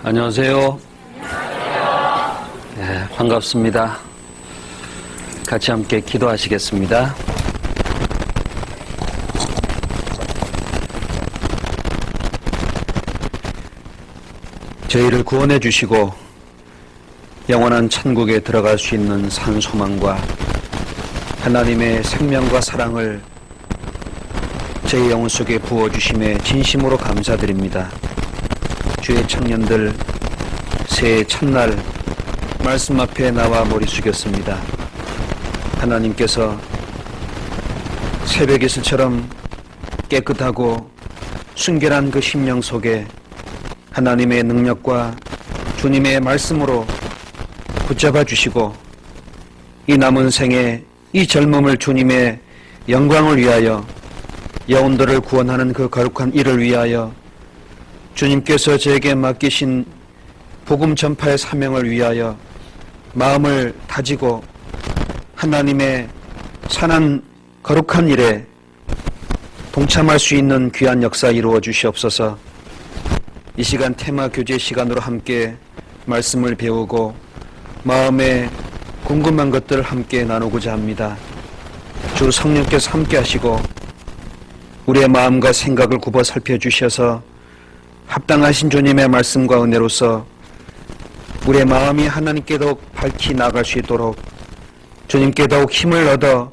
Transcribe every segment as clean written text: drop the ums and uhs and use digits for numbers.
안녕하세요. 네, 반갑습니다. 같이 함께 기도하시겠습니다. 저희를 구원해 주시고 영원한 천국에 들어갈 수 있는 산 소망과 하나님의 생명과 사랑을 저희 영혼 속에 부어주심에 진심으로 감사드립니다. 주의 청년들 새해 첫날 말씀 앞에 나와 머리 숙였습니다. 하나님께서 새벽 이슬처럼 깨끗하고 순결한 그 심령 속에 하나님의 능력과 주님의 말씀으로 붙잡아 주시고 이 남은 생에 이 젊음을 주님의 영광을 위하여 영혼들을 구원하는 그 거룩한 일을 위하여 주님께서 저에게 맡기신 복음 전파의 사명을 위하여 마음을 다지고 하나님의 선한 거룩한 일에 동참할 수 있는 귀한 역사 이루어 주시옵소서. 이 시간 테마 교제 시간으로 함께 말씀을 배우고 마음에 궁금한 것들을 함께 나누고자 합니다. 주 성령께서 함께 하시고 우리의 마음과 생각을 굽어 살펴주셔서 합당하신 주님의 말씀과 은혜로서 우리의 마음이 하나님께 더욱 밝히 나아갈 수 있도록 주님께 더욱 힘을 얻어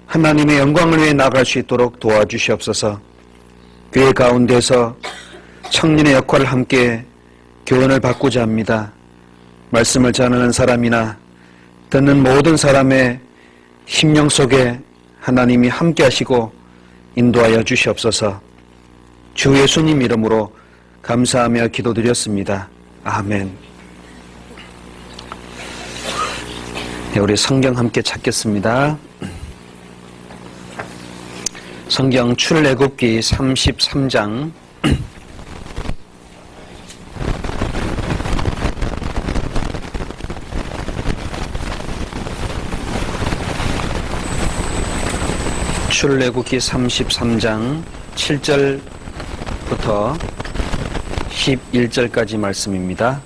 하나님의 영광을 위해 나아갈 수 있도록 도와주시옵소서. 교회 가운데서 청년의 역할을 함께 교훈을 받고자 합니다. 말씀을 전하는 사람이나 듣는 모든 사람의 심령 속에 하나님이 함께 하시고 인도하여 주시옵소서. 주 예수님 이름으로 감사하며 기도드렸습니다. 아멘. 네, 우리 성경 함께 찾겠습니다. 성경 출애굽기 33장 출애굽기 33장 7절부터 11절까지 말씀입니다.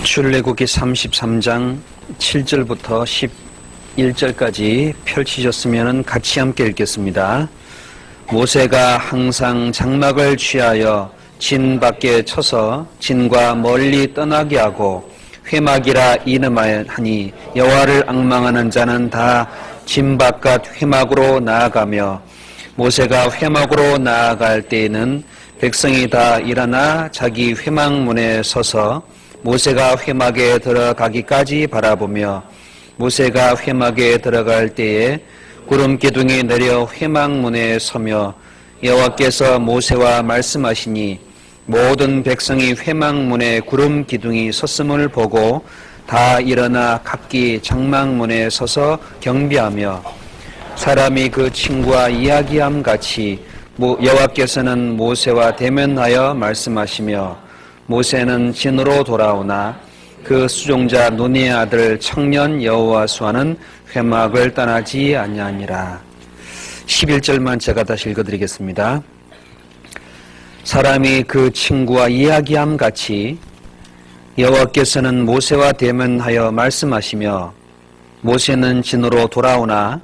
출애굽기 33장 7절부터 11절까지 펼치셨으면 같이 함께 읽겠습니다. 모세가 항상 장막을 취하여 진 밖에 쳐서 진과 멀리 떠나게 하고 회막이라 이름하니 여호와를 앙망하는 자는 다 진 바깥 회막으로 나아가며 모세가 회막으로 나아갈 때에는 백성이 다 일어나 자기 회막문에 서서 모세가 회막에 들어가기까지 바라보며 모세가 회막에 들어갈 때에 구름 기둥이 내려 회막문에 서며 여호와께서 모세와 말씀하시니 모든 백성이 회막문에 구름 기둥이 섰음을 보고 다 일어나 각기 장막문에 서서 경배하며 사람이 그 친구와 이야기함 같이 여호와께서는 모세와 대면하여 말씀하시며 모세는 진으로 돌아오나 그 수종자 눈의 아들 청년 여호와수아는 회막을 떠나지 아니하니라. 11절만 제가 다시 읽어드리겠습니다. 사람이 그 친구와 이야기함 같이 여호와께서는 모세와 대면하여 말씀하시며 모세는 진으로 돌아오나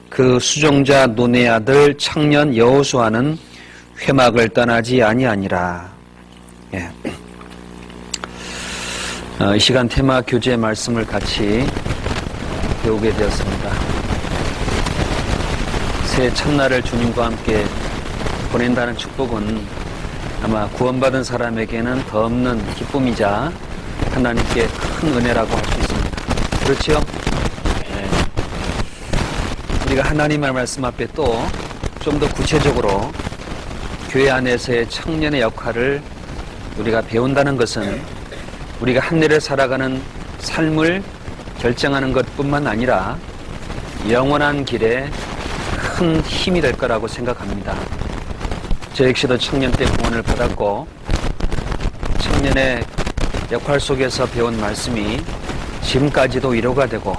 그 수종자 눈의 아들 청년 여호수아는 회막을 떠나지 아니하니라. 예. 이 시간 테마 교제 말씀을 같이 배우게 되었습니다. 새해 첫날을 주님과 함께 보낸다는 축복은 아마 구원받은 사람에게는 더 없는 기쁨이자 하나님께 큰 은혜라고 할 수 있습니다. 그렇죠? 네. 우리가 하나님의 말씀 앞에 또 좀 더 구체적으로 교회 안에서의 청년의 역할을 우리가 배운다는 것은 우리가 한 해를 살아가는 삶을 결정하는 것뿐만 아니라 영원한 길에 큰 힘이 될 거라고 생각합니다. 저 역시도 청년 때 구원을 받았고 청년의 역할 속에서 배운 말씀이 지금까지도 위로가 되고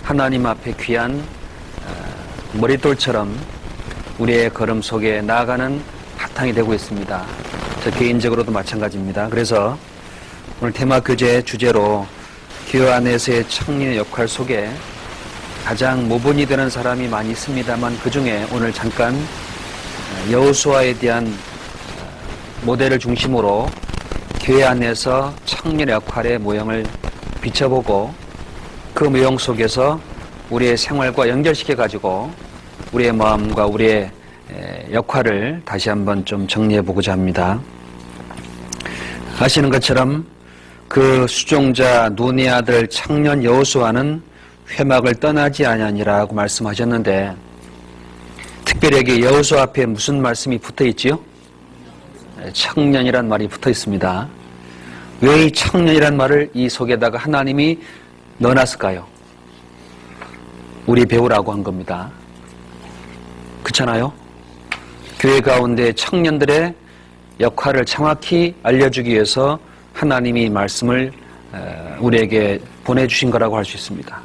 하나님 앞에 귀한 머릿돌처럼 우리의 걸음 속에 나아가는 바탕이 되고 있습니다. 저 개인적으로도 마찬가지입니다. 그래서 오늘 테마 교재 주제로 교회 안에서의 청년의 역할 속에 가장 모본이 되는 사람이 많이 있습니다만 그 중에 오늘 잠깐 여호수아에 대한 모델을 중심으로 교회 안에서 청년의 역할의 모형을 비춰보고 그 모형 속에서 우리의 생활과 연결시켜 가지고 우리의 마음과 우리의 역할을 다시 한번 좀 정리해 보고자 합니다. 아시는 것처럼 그 수종자 눈의 아들 청년 여호수아는 회막을 떠나지 아니하니라고 말씀하셨는데 특별히 여기 여호수아 앞에 무슨 말씀이 붙어 있지요? 청년이란 말이 붙어 있습니다. 왜 이 청년이란 말을 이 속에다가 하나님이 넣어놨을까요? 우리 배우라고 한 겁니다. 그렇잖아요? 교회 가운데 청년들의 역할을 정확히 알려주기 위해서 하나님이 말씀을 우리에게 보내주신 거라고 할 수 있습니다.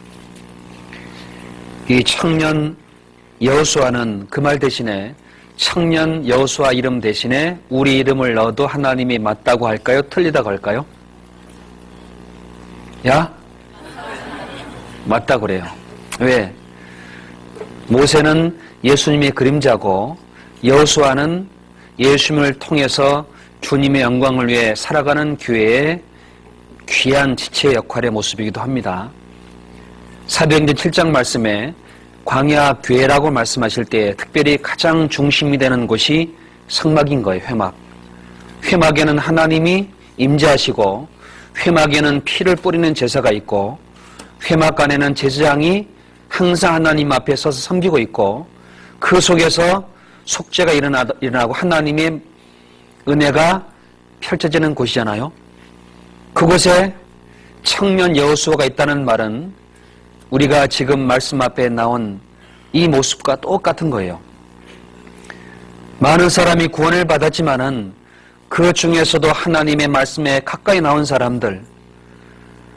이 청년 여호수아는 그 말 대신에 청년 여호수아 이름 대신에 우리 이름을 넣어도 하나님이 맞다고 할까요? 틀리다고 할까요? 야? 맞다고 그래요. 왜? 모세는 예수님의 그림자고 여호수아는 예수님을 통해서 주님의 영광을 위해 살아가는 교회의 귀한 지체의 역할의 모습이기도 합니다. 사도행전 7장 말씀에 광야 교회라고 말씀하실 때 특별히 가장 중심이 되는 곳이 성막인 거예요. 회막. 회막에는 하나님이 임재하시고 회막에는 피를 뿌리는 제사가 있고 회막 안에는 제사장이 항상 하나님 앞에 서서 섬기고 있고 그 속에서 속죄가 일어나고 하나님의 은혜가 펼쳐지는 곳이잖아요. 그곳에 청년 여호수아가 있다는 말은 우리가 지금 말씀 앞에 나온 이 모습과 똑같은 거예요. 많은 사람이 구원을 받았지만은 그 중에서도 하나님의 말씀에 가까이 나온 사람들,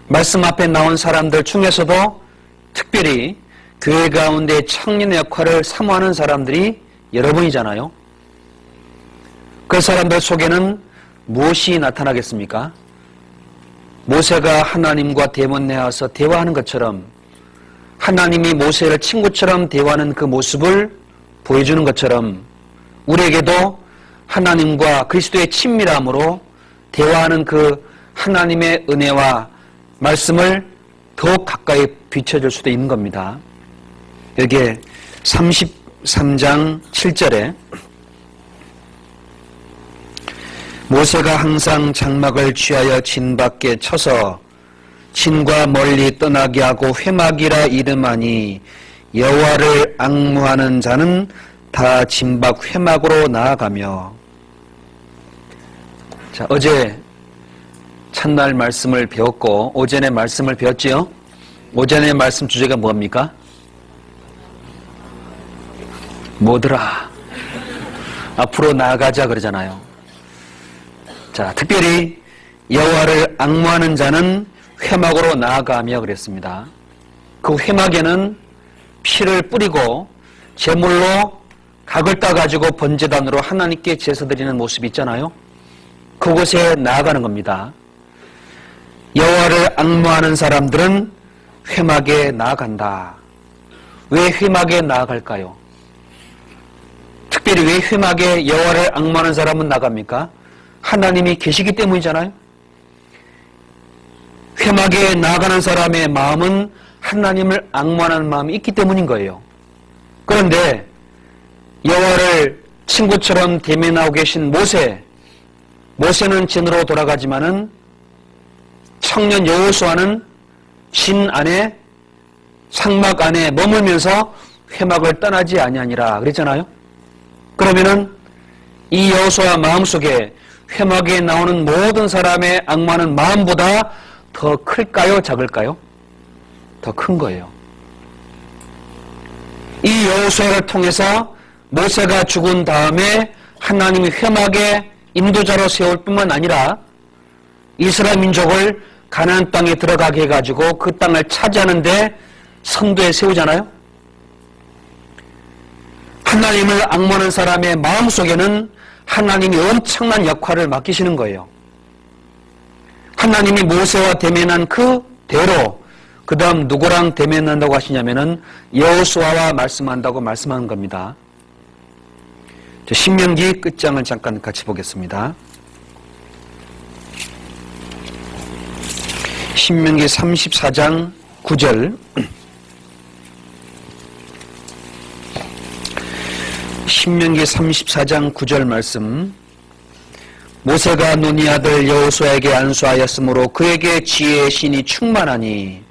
말씀 앞에 나온 사람들 중에서도 특별히 교회 가운데 청년의 역할을 사모하는 사람들이 여러분이잖아요. 그 사람들 속에는 무엇이 나타나겠습니까? 모세가 하나님과 대면해서 대화하는 것처럼 하나님이 모세를 친구처럼 대화하는 그 모습을 보여주는 것처럼 우리에게도 하나님과 그리스도의 친밀함으로 대화하는 그 하나님의 은혜와 말씀을 더욱 가까이 비춰줄 수도 있는 겁니다. 여기에 33장 7절에 모세가 항상 장막을 취하여 진 밖에 쳐서 진과 멀리 떠나게 하고 회막이라 이름하니 여호와를 앙무하는 자는 다 진 밖 회막으로 나아가며. 자, 어제 첫날 말씀을 배웠고 오전에 말씀을 배웠지요? 오전의 말씀 주제가 뭡니까? 뭐더라? 앞으로 나아가자 그러잖아요. 자, 특별히 여호와를 앙무하는 자는 회막으로 나아가며 그랬습니다. 그 회막에는 피를 뿌리고 제물로 각을 따가지고 번제단으로 하나님께 제사 드리는 모습이 있잖아요. 그곳에 나아가는 겁니다. 여호와를 앙무하는 사람들은 회막에 나아간다. 왜 회막에 나아갈까요? 특별히 왜 회막에 여호와를 앙무하는 사람은 나갑니까? 하나님이 계시기 때문이잖아요. 회막에 나아가는 사람의 마음은 하나님을 앙무하는 마음이 있기 때문인 거예요. 그런데 여호와를 친구처럼 대면하고 계신 모세는 진으로 돌아가지만은 청년 여호수아는 진 안에 상막 안에 머물면서 회막을 떠나지 아니하니라 그랬잖아요. 그러면은 이 여호수아 마음속에 회막에 나오는 모든 사람의 앙무하는 마음보다 더 클까요? 작을까요? 더 큰 거예요. 이 여호수아를 통해서 모세가 죽은 다음에 하나님이 회막의 인도자로 세울 뿐만 아니라 이스라엘 민족을 가나안 땅에 들어가게 해가지고 그 땅을 차지하는데 선두에 세우잖아요. 하나님을 앙모하는 사람의 마음속에는 하나님이 엄청난 역할을 맡기시는 거예요. 하나님이 모세와 대면한 그 대로 그 다음 누구랑 대면한다고 하시냐면은 여호수아와 말씀한다고 말씀하는 겁니다. 신명기 끝장을 잠깐 같이 보겠습니다. 신명기 34장 9절 신명기 34장 9절 말씀. 모세가 눈이 아들 여호수아에게 안수하였으므로 그에게 지혜의 신이 충만하니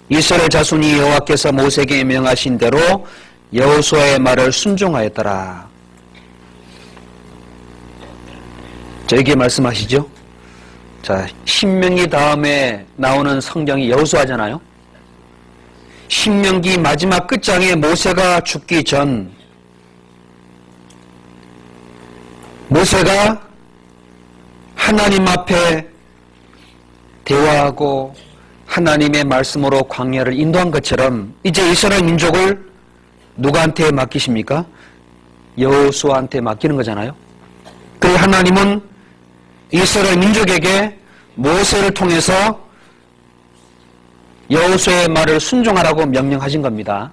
이스라엘 자손이 여호와께서 모세에게 명하신 대로 여호수아의 말을 순종하였더라. 저에게 말씀하시죠. 자, 신명기 다음에 나오는 성경이 여호수아잖아요. 신명기 마지막 끝장에 모세가 죽기 전 모세가 하나님 앞에 대화하고 하나님의 말씀으로 광야를 인도한 것처럼 이제 이스라엘 민족을 누구한테 맡기십니까? 여호수아한테 맡기는 거잖아요. 그리고 하나님은 이스라엘 민족에게 모세를 통해서 여호수아의 말을 순종하라고 명령하신 겁니다.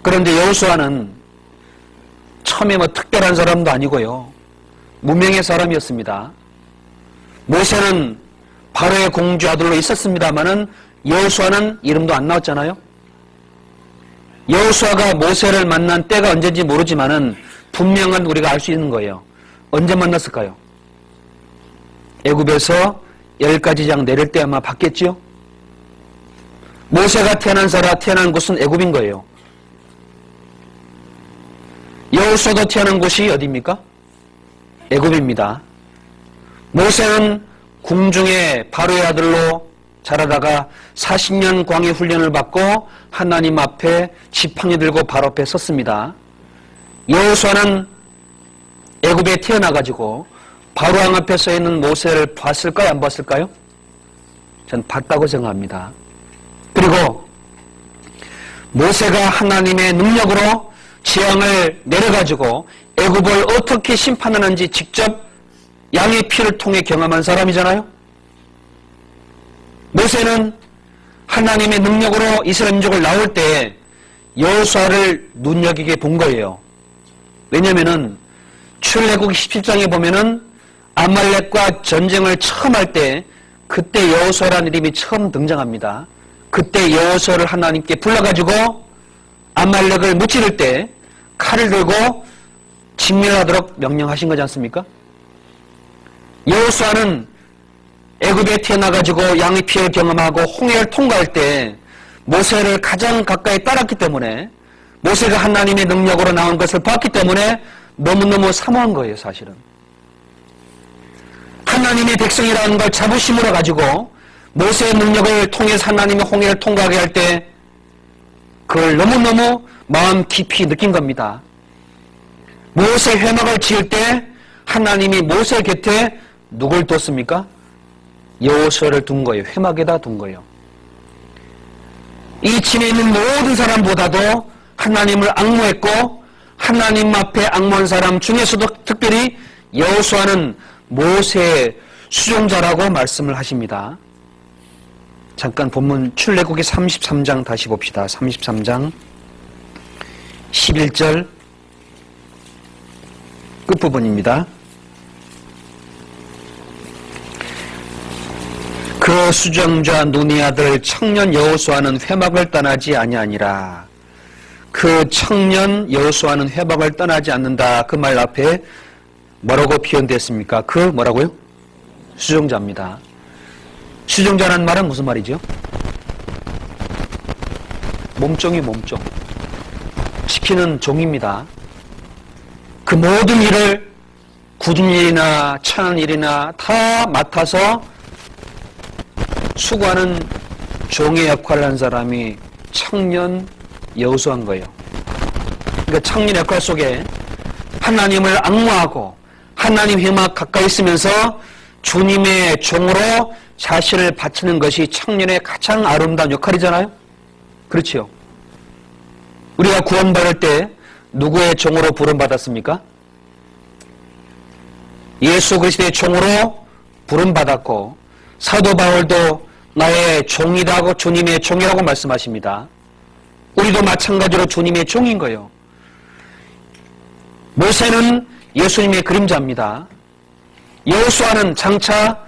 그런데 여호수아는 처음에 특별한 사람도 아니고요. 무명의 사람이었습니다. 모세는 바로의 공주 아들로 있었습니다마는 여호수아는 이름도 안 나왔잖아요. 여호수아가 모세를 만난 때가 언제인지 모르지만은 분명한 우리가 알 수 있는 거예요. 언제 만났을까요? 애굽에서 10가지 장 내릴 때 아마 봤겠죠? 모세가 태어난 곳은 애굽인 거예요. 여호수아도 태어난 곳이 어디입니까? 애굽입니다. 모세는 궁중의 바로의 아들로 자라다가 40년 광야 훈련을 받고 하나님 앞에 지팡이 들고 바로 앞에 섰습니다. 여호수아는 애굽에 태어나가지고 바로 왕 앞에 서 있는 모세를 봤을까요? 안 봤을까요? 전 봤다고 생각합니다. 그리고 모세가 하나님의 능력으로 재앙을 내려가지고 애굽을 어떻게 심판하는지 직접 양의 피를 통해 경험한 사람이잖아요. 모세는 하나님의 능력으로 이스라엘 민족을 나올 때 여호수아를 눈여기게 본 거예요. 왜냐면은 출애굽기 17장에 보면은 아말렉과 전쟁을 처음 할 때 그때 여호수아라는 이름이 처음 등장합니다. 그때 여호수아를 하나님께 불러가지고 아말렉을 무찌를 때 칼을 들고 직면하도록 명령하신 거지 않습니까? 여호수아는 애굽에 태어나가지고 양의 피해를 경험하고 홍해를 통과할 때 모세를 가장 가까이 따랐기 때문에 모세가 하나님의 능력으로 나온 것을 봤기 때문에 너무너무 사모한 거예요, 사실은. 하나님의 백성이라는 걸 자부심으로 가지고 모세의 능력을 통해서 하나님의 홍해를 통과하게 할 때 그걸 너무너무 마음 깊이 느낀 겁니다. 모세 회막을 지을 때 하나님이 모세 곁에 누굴 뒀습니까? 여호수아를 둔 거예요. 회막에다 둔 거예요. 이 진에 있는 모든 사람보다도 하나님을 앙모했고 하나님 앞에 앙모한 사람 중에서도 특별히 여호수아는 모세의 수종자라고 말씀을 하십니다. 잠깐 본문 출애굽기 33장 다시 봅시다. 33장 11절 끝부분입니다. 그 수종자 눈의 아들 청년 여호수아는 회막을 떠나지 아니하니라. 그 청년 여호수아는 회막을 떠나지 않는다. 그 말 앞에 뭐라고 표현됐습니까? 그 뭐라고요? 수종자입니다. 수종자라는 말은 무슨 말이죠? 몸종이 몸종. 시키는 종입니다. 그 모든 일을 굳은 일이나 천한 일이나 다 맡아서 수고하는 종의 역할을 한 사람이 청년 여호수아인 거예요. 그러니까 청년 역할 속에 하나님을 앙모하고 하나님 회막 가까이 있으면서 주님의 종으로 자신을 바치는 것이 청년의 가장 아름다운 역할이잖아요. 그렇죠. 우리가 구원받을 때 누구의 종으로 부름받았습니까? 예수 그리스도의 종으로 부름받았고, 사도 바울도 나의 종이라고 주님의 종이라고 말씀하십니다. 우리도 마찬가지로 주님의 종인 거예요. 모세는 예수님의 그림자입니다. 여호수아는 장차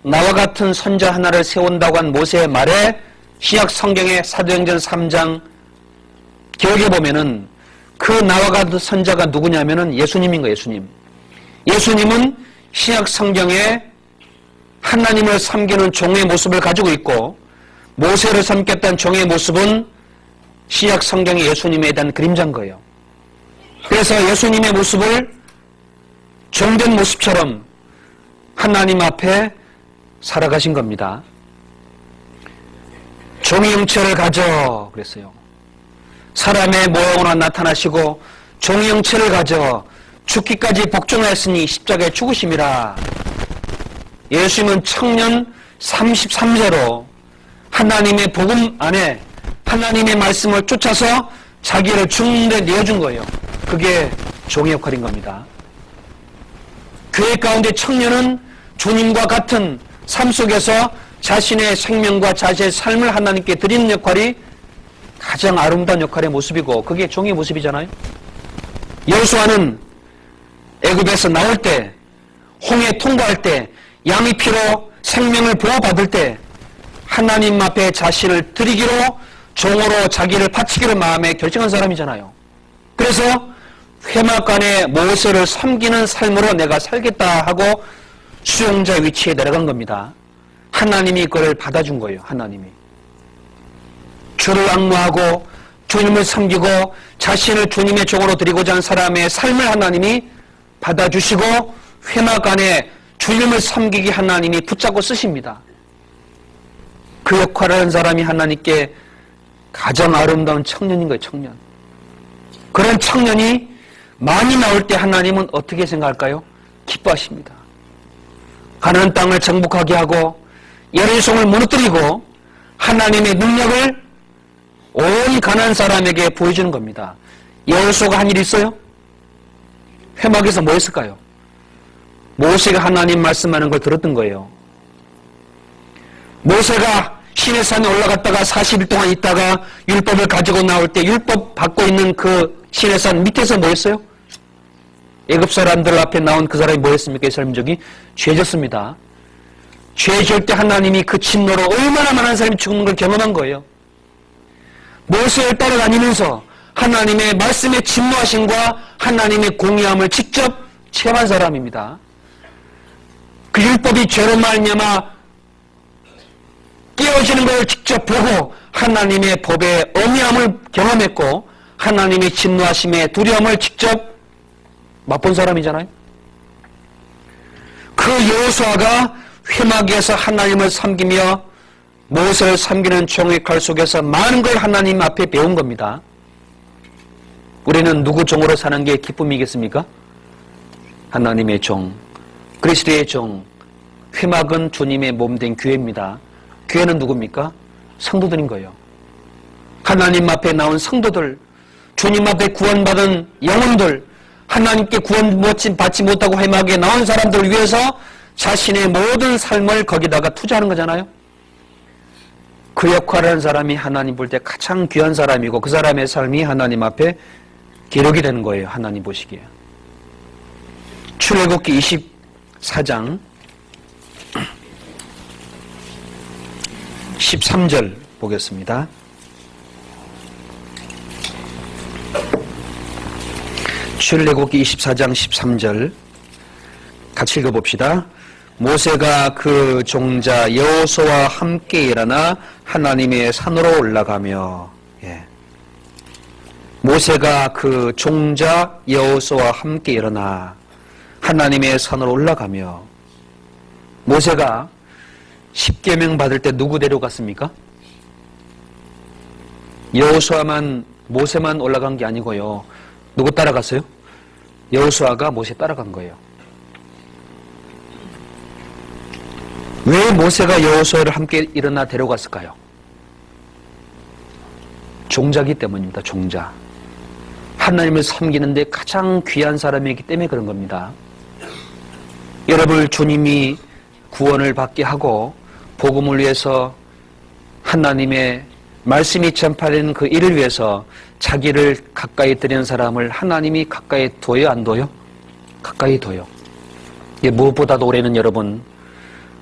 나와 같은 선자 하나를 세운다고 한 모세의 말에 신약 성경의 사도행전 3장 기억해 보면은 그 나와 같은 선자가 누구냐면은 예수님인 거예요. 예수님은 신약 성경에 하나님을 섬기는 종의 모습을 가지고 있고, 모세를 섬겼던 종의 모습은 신약 성경의 예수님에 대한 그림자인 거예요. 그래서 예수님의 모습을 종된 모습처럼 하나님 앞에 살아가신 겁니다. 종의 형체를 가져 그랬어요. 사람의 모형으로 나타나시고 종의 형체를 가져 죽기까지 복종하였으니 십자가에 죽으심이라. 예수님은 청년 33세로 하나님의 복음 안에 하나님의 말씀을 쫓아서 자기를 죽는 데 내어준 거예요. 그게 종의 역할인 겁니다. 교회 가운데 청년은 주님과 같은 삶 속에서 자신의 생명과 자신의 삶을 하나님께 드리는 역할이 가장 아름다운 역할의 모습이고, 그게 종의 모습이잖아요. 여호수아는 애굽에서 나올 때, 홍해 통과할 때, 양의 피로 생명을 보호받을 때 하나님 앞에 자신을 드리기로, 종으로 자기를 바치기로 마음에 결정한 사람이잖아요. 그래서 회막간에 모세를 섬기는 삶으로 내가 살겠다 하고 수용자 위치에 내려간 겁니다. 하나님이 그를 받아준 거예요. 하나님이. 주를 앙무하고 주님을 섬기고 자신을 주님의 종으로 드리고자 하는 사람의 삶을 하나님이 받아주시고 회막 안에 주님을 섬기기 하나님이 붙잡고 쓰십니다. 그 역할을 하는 사람이 하나님께 가장 아름다운 청년인 거예요. 청년. 그런 청년이 많이 나올 때 하나님은 어떻게 생각할까요? 기뻐하십니다. 가나안 땅을 정복하게 하고 여리고성을 무너뜨리고 하나님의 능력을 온 가나안 사람에게 보여주는 겁니다. 여호수아가 한 일이 있어요? 회막에서 뭐 했을까요? 모세가 하나님 말씀하는 걸 들었던 거예요. 모세가 시내산에 올라갔다가 40일 동안 있다가 율법을 가지고 나올 때 율법 받고 있는 그 시내산 밑에서 뭐 했어요? 애굽 사람들 앞에 나온 그 사람이 뭐 했습니까? 이스라엘 민족이 죄졌습니다. 죄질 때 하나님이 그 진노로 얼마나 많은 사람이 죽는 걸 경험한 거예요. 모세를 따라다니면서 하나님의 말씀의 진노하심과 하나님의 공의함을 직접 체험한 사람입니다. 그 율법이 죄로 말미암아 깨어지는 걸 직접 보고 하나님의 법의 엄미함을 경험했고 하나님의 진노하심의 두려움을 직접 맛본 사람이잖아요. 그 여호수아가 회막에서 하나님을 섬기며 모세를 섬기는 종의 칼 속에서 많은 걸 하나님 앞에 배운 겁니다. 우리는 누구 종으로 사는 게 기쁨이겠습니까? 하나님의 종, 그리스도의 종. 회막은 주님의 몸된 교회입니다. 교회는 누굽니까? 성도들인 거예요. 하나님 앞에 나온 성도들, 주님 앞에 구원받은 영혼들, 하나님께 구원받지 못하고 회막에 나온 사람들을 위해서 자신의 모든 삶을 거기다가 투자하는 거잖아요. 그 역할을 하는 사람이 하나님 볼 때 가장 귀한 사람이고 그 사람의 삶이 하나님 앞에 기록이 되는 거예요. 하나님 보시기에. 출애굽기 24장 13절 보겠습니다. 출애굽기 24장 13절 같이 읽어봅시다. 모세가 그 종자 여호수아와 함께 일어나 하나님의 산으로 올라가며, 모세가 그 종자 여호수아와 함께 일어나 하나님의 산으로 올라가며. 모세가 십계명 받을 때 누구 데려갔습니까? 여호수아만, 모세만 올라간 게 아니고요. 누구 따라갔어요? 여호수아가 모세 따라간 거예요. 왜 모세가 여호수아를 함께 일어나 데려갔을까요? 종자기 때문입니다. 종자. 하나님을 섬기는데 가장 귀한 사람이기 때문에 그런 겁니다. 여러분, 주님이 구원을 받게 하고 복음을 위해서 하나님의 말씀이 전파되는 그 일을 위해서 자기를 가까이 드리는 사람을 하나님이 가까이 둬요, 안 둬요? 가까이 둬요. 무엇보다도 올해는 여러분,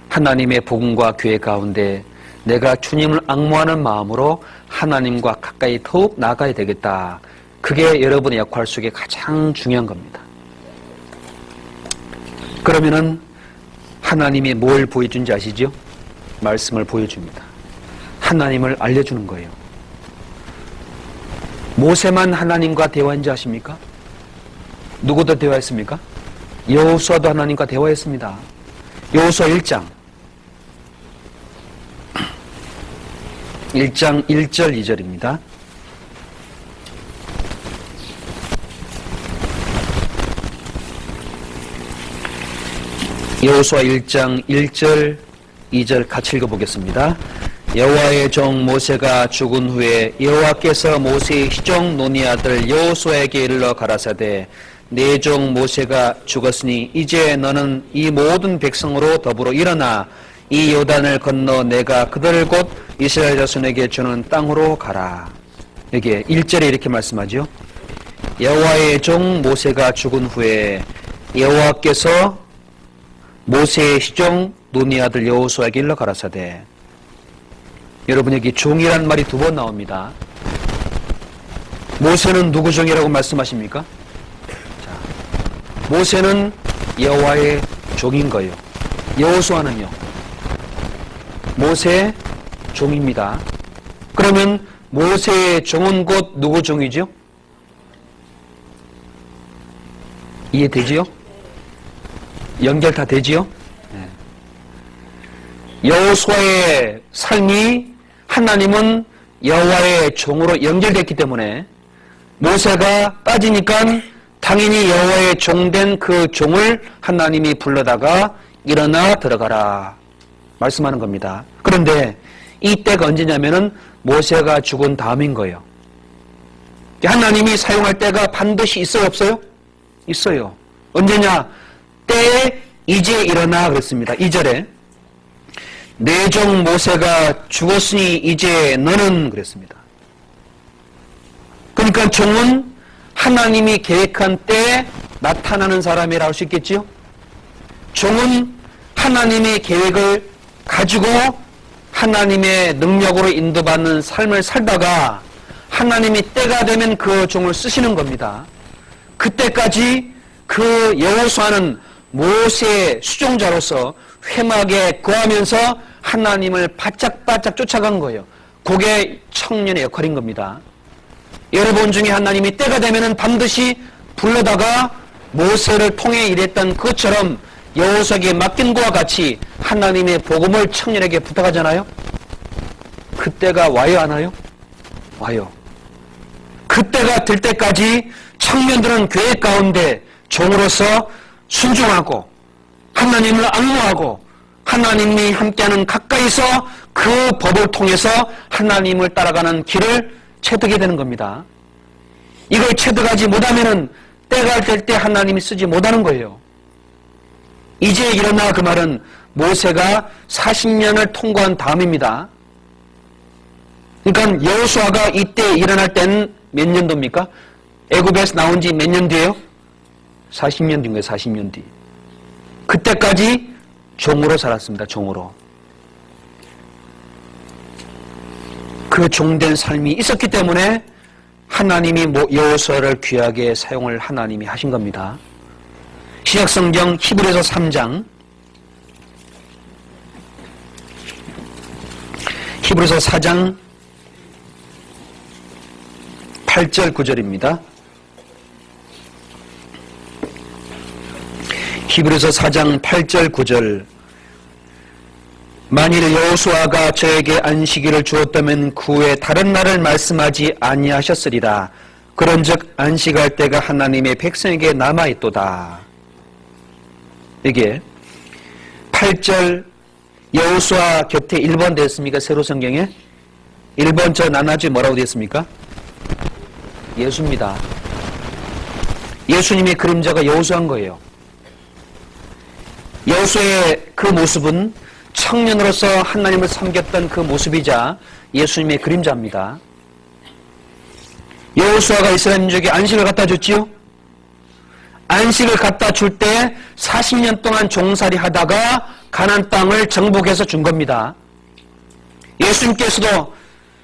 하나님의 복음과 교회 가운데 내가 주님을 앙모하는 마음으로 하나님과 가까이 더욱 나아가야 되겠다. 그게 여러분의 역할 속에 가장 중요한 겁니다. 그러면은 하나님이 뭘 보여준지 아시죠? 말씀을 보여줍니다. 하나님을 알려주는 거예요. 모세만 하나님과 대화한지 아십니까? 누구도 대화했습니까? 여호수아도 하나님과 대화했습니다. 여호수아 1장 1절 2절입니다. 여호수아 1장 1절 2절 같이 읽어보겠습니다. 여호와의 종 모세가 죽은 후에 여호와께서 모세의 시종 논의 아들 여호수아에게 일러 가라사대 내 종 모세가 죽었으니 이제 너는 이 모든 백성으로 더불어 일어나 이 요단을 건너 내가 그들을 곧 이스라엘 자손에게 주는 땅으로 가라. 여기에 1절에 이렇게 말씀하죠. 여호와의 종 모세가 죽은 후에 여호와께서 모세의 시종 눈의 아들 여호수아에게 일러 가라사대. 여러분, 여기 종이란 말이 두 번 나옵니다. 모세는 누구 종이라고 말씀하십니까? 자, 모세는 여호와의 종인 거예요. 여호수아는요, 모세의 종입니다. 그러면 모세의 종은 곧 누구 종이죠? 이해되지요? 연결 다 되지요? 네. 여호수아의 삶이 하나님은 여호와의 종으로 연결됐기 때문에 모세가 빠지니까 당연히 여호와의 종된 그 종을 하나님이 불러다가 일어나 들어가라 말씀하는 겁니다. 그런데 이때가 언제냐면은 모세가 죽은 다음인 거예요. 하나님이 사용할 때가 반드시 있어요, 없어요? 있어요. 언제냐? 때에 이제 일어나 그랬습니다. 2절에 내 종 모세가 죽었으니 이제 너는 그랬습니다. 그러니까 종은 하나님이 계획한 때에 나타나는 사람이라 할 수 있겠지요. 종은 하나님의 계획을 가지고 하나님의 능력으로 인도받는 삶을 살다가 하나님이 때가 되면 그 종을 쓰시는 겁니다. 그때까지 그 여호수아는 모세의 수종자로서 회막에 거하면서 하나님을 바짝바짝 쫓아간 거예요. 그게 청년의 역할인 겁니다. 여러분 중에 하나님이 때가 되면은 반드시 불러다가 모세를 통해 일했던 것처럼 여호수아에게 맡긴 것과 같이 하나님의 복음을 청년에게 부탁하잖아요. 그때가 와요, 안 와요? 와요. 그때가 될 때까지 청년들은 교회 가운데 종으로서 순종하고 하나님을 앙모하고 하나님이 함께하는 가까이서 그 법을 통해서 하나님을 따라가는 길을 체득하게 되는 겁니다. 이걸 체득하지 못하면은 때가 될 때 하나님이 쓰지 못하는 거예요. 이제 일어나 그 말은 모세가 40년을 통과한 다음입니다. 그러니까 여호수아가 이때 일어날 때는 몇 년도입니까? 애굽에서 나온 지 몇 년 뒤에요? 40년 뒤인 거예요. 40년 뒤. 그때까지 종으로 살았습니다. 종으로. 그 종된 삶이 있었기 때문에 하나님이 여호수아를 귀하게 사용을 하나님이 하신 겁니다. 신약성경 히브리서 3장 히브리서 4장 8절 9절입니다. 히브리서 4장 8절 9절 만일 여호수아가 저에게 안식일을 주었다면 그 후에 다른 날을 말씀하지 아니하셨으리라. 그런즉 안식할 때가 하나님의 백성에게 남아있도다. 이게 8절 여호수아 곁에 1번 되었습니까? 새로 성경에 1번 저 나눠지 뭐라고 되었습니까? 예수입니다. 예수님의 그림자가 여호수아인 거예요. 여호수아의 그 모습은 청년으로서 하나님을 섬겼던 그 모습이자 예수님의 그림자입니다. 여호수아가 이스라엘 민족에게 안식을 갖다 줬지요. 안식을 갖다 줄 때 40년 동안 종살이 하다가 가나안 땅을 정복해서 준 겁니다. 예수님께서도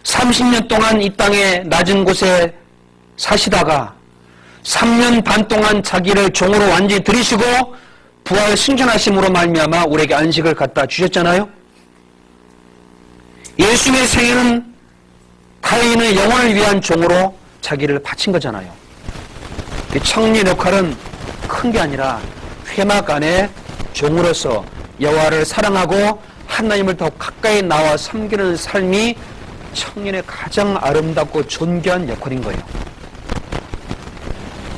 30년 동안 이 땅의 낮은 곳에 사시다가 3년 반 동안 자기를 종으로 완전히 들이시고 부활 승천하심으로 말미암아 우리에게 안식을 갖다 주셨잖아요. 예수님의 생애는 타인의 영혼을 위한 종으로 자기를 바친 거잖아요. 청년 역할은 큰 게 아니라 회막 안에 종으로서 여호와를 사랑하고 하나님을 더 가까이 나와 섬기는 삶이 청년의 가장 아름답고 존귀한 역할인 거예요.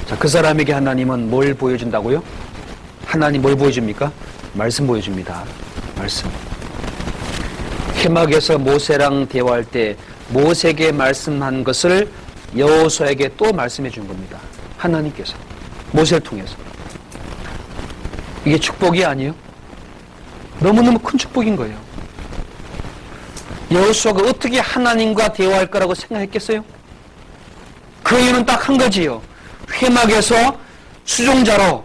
자, 그 사람에게 하나님은 뭘 보여준다고요? 하나님 뭘 보여줍니까? 말씀 보여줍니다. 말씀. 회막에서 모세랑 대화할 때 모세에게 말씀한 것을 여호수아에게 또 말씀해 준 겁니다. 하나님께서 모세를 통해서. 이게 축복이 아니에요? 너무너무 큰 축복인 거예요. 여호수아가 어떻게 하나님과 대화할 거라고 생각했겠어요? 그 이유는 딱 한 가지요. 회막에서 수종자로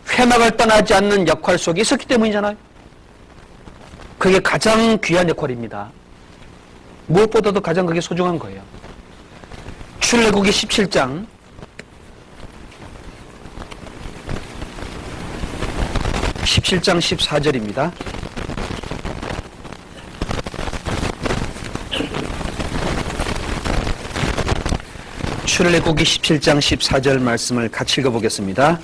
회막을 떠나지 않는 역할 속에 있었기 때문이잖아요. 그게 가장 귀한 역할입니다. 무엇보다도 가장 그게 소중한 거예요. 출애굽기 17장 14절입니다. 출애굽기 17장 14절 말씀을 같이 읽어보겠습니다.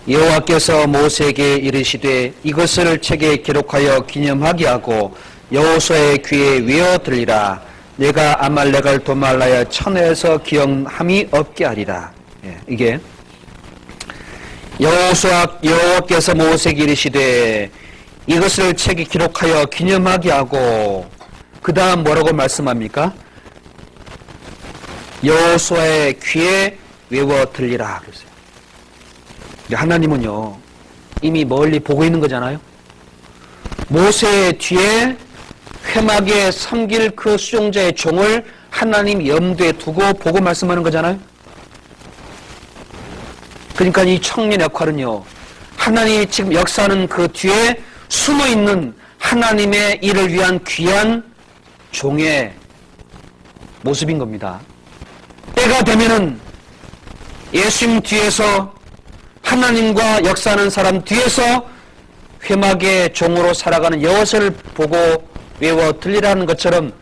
여호와께서 모세에게 이르시되 이것을 책에 기록하여 기념하게 하고 여호수아의 귀에 외어 들리라. 내가 아말렉을 도말하여 천하에서 기억함이 없게 하리라. 이게 여호와께서 모세에게 이르시되 이것을 책에 기록하여 기념하게 하고 그 다음 뭐라고 말씀합니까? 여호수아의 귀에 외워 들리라 그랬어요. 하나님은요 이미 멀리 보고 있는 거잖아요. 모세의 뒤에 회막에 섬길 그 수종자의 종을 하나님 염두에 두고 보고 말씀하는 거잖아요. 그러니까 이 청년 역할은요 하나님이 지금 역사하는 그 뒤에 숨어있는 하나님의 일을 위한 귀한 종의 모습인 겁니다. 때가 되면은 예수님 뒤에서 하나님과 역사하는 사람 뒤에서 회막의 종으로 살아가는 여호수아를 보고 외워 들리라는 것처럼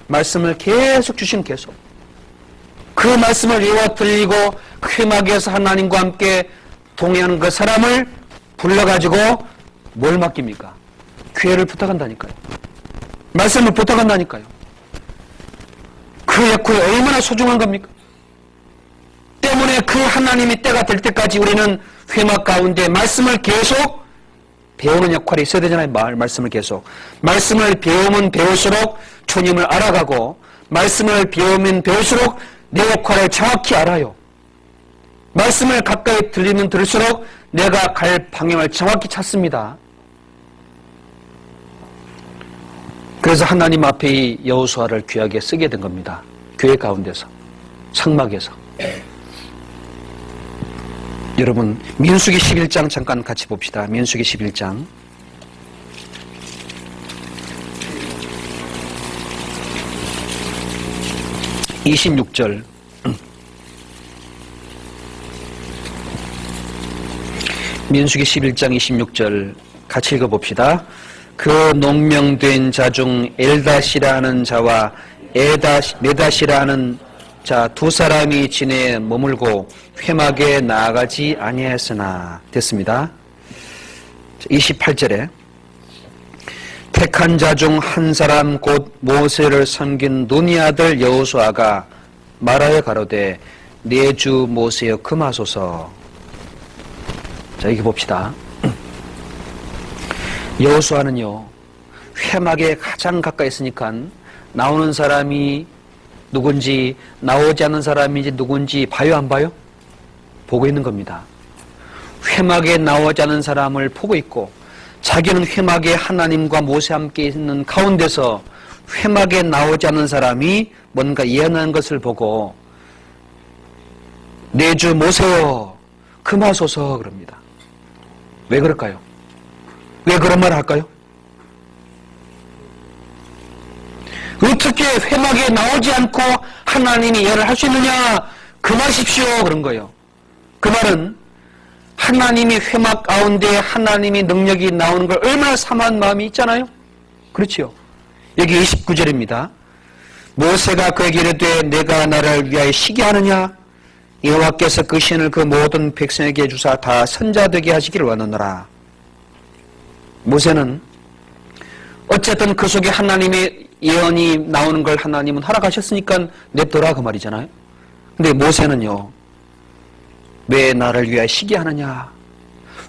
말씀을 계속 주신 계속 그 말씀을 외워 들리고 회막에서 하나님과 함께 동행하는 그 사람을 불러가지고 뭘 맡깁니까? 기회를 부탁한다니까요. 말씀을 부탁한다니까요. 그 역할이 얼마나 소중한 겁니까? 때문에 그 하나님이 때가 될 때까지 우리는 회막 가운데 말씀을 계속 배우는 역할이 있어야 되잖아요. 말씀을 계속. 말씀을 배우면 배울수록 주님을 알아가고 말씀을 배우면 배울수록 내 역할을 정확히 알아요. 말씀을 가까이 들리면 들을수록 내가 갈 방향을 정확히 찾습니다. 그래서 하나님 앞에 이 여호수아를 귀하게 쓰게 된 겁니다. 교회 가운데서, 상막에서. 여러분 민수기 11장 잠깐 같이 봅시다. 민수기 11장 26절 민수기 11장 26절 같이 읽어봅시다. 그 농명된 자 중 엘다시라 하는 자와 메다시라 하는 자 두 사람이 진에 머물고 회막에 나아가지 아니하였으나 됐습니다. 28절에 택한 자 중 한 사람 곧 모세를 섬긴 눈의 아들 여호수아가 말하여 가로되 내 주 모세여 금하소서. 자 이렇게 봅시다. 여호수아는요 회막에 가장 가까이 있으니까 나오는 사람이 누군지 나오지 않는 사람인지 누군지 봐요 안 봐요? 보고 있는 겁니다. 회막에 나오지 않은 사람을 보고 있고 자기는 회막에 하나님과 모세 함께 있는 가운데서 회막에 나오지 않는 사람이 뭔가 예언하는 것을 보고 내 주 모세여 금하소서 그럽니다. 왜 그럴까요? 왜 그런 말을 할까요? 어떻게 회막에 나오지 않고 하나님이 예언을 할 수 있느냐? 금하십시오 그런 거예요. 그 말은 하나님이 회막 가운데 하나님의 능력이 나오는 걸 얼마나 사모한 마음이 있잖아요. 그렇지요. 여기 29절입니다. 모세가 그에게 이르되 내가 나를 위하여 시기하느냐? 여호와께서 그 신을 그 모든 백성에게 주사 다 선자되게 하시기를 원하노라. 모세는 어쨌든 그 속에 하나님의 예언이 나오는 걸 하나님은 허락하셨으니까 냅둬라 그 말이잖아요. 근데 모세는요, 왜 나를 위하여 시기하느냐?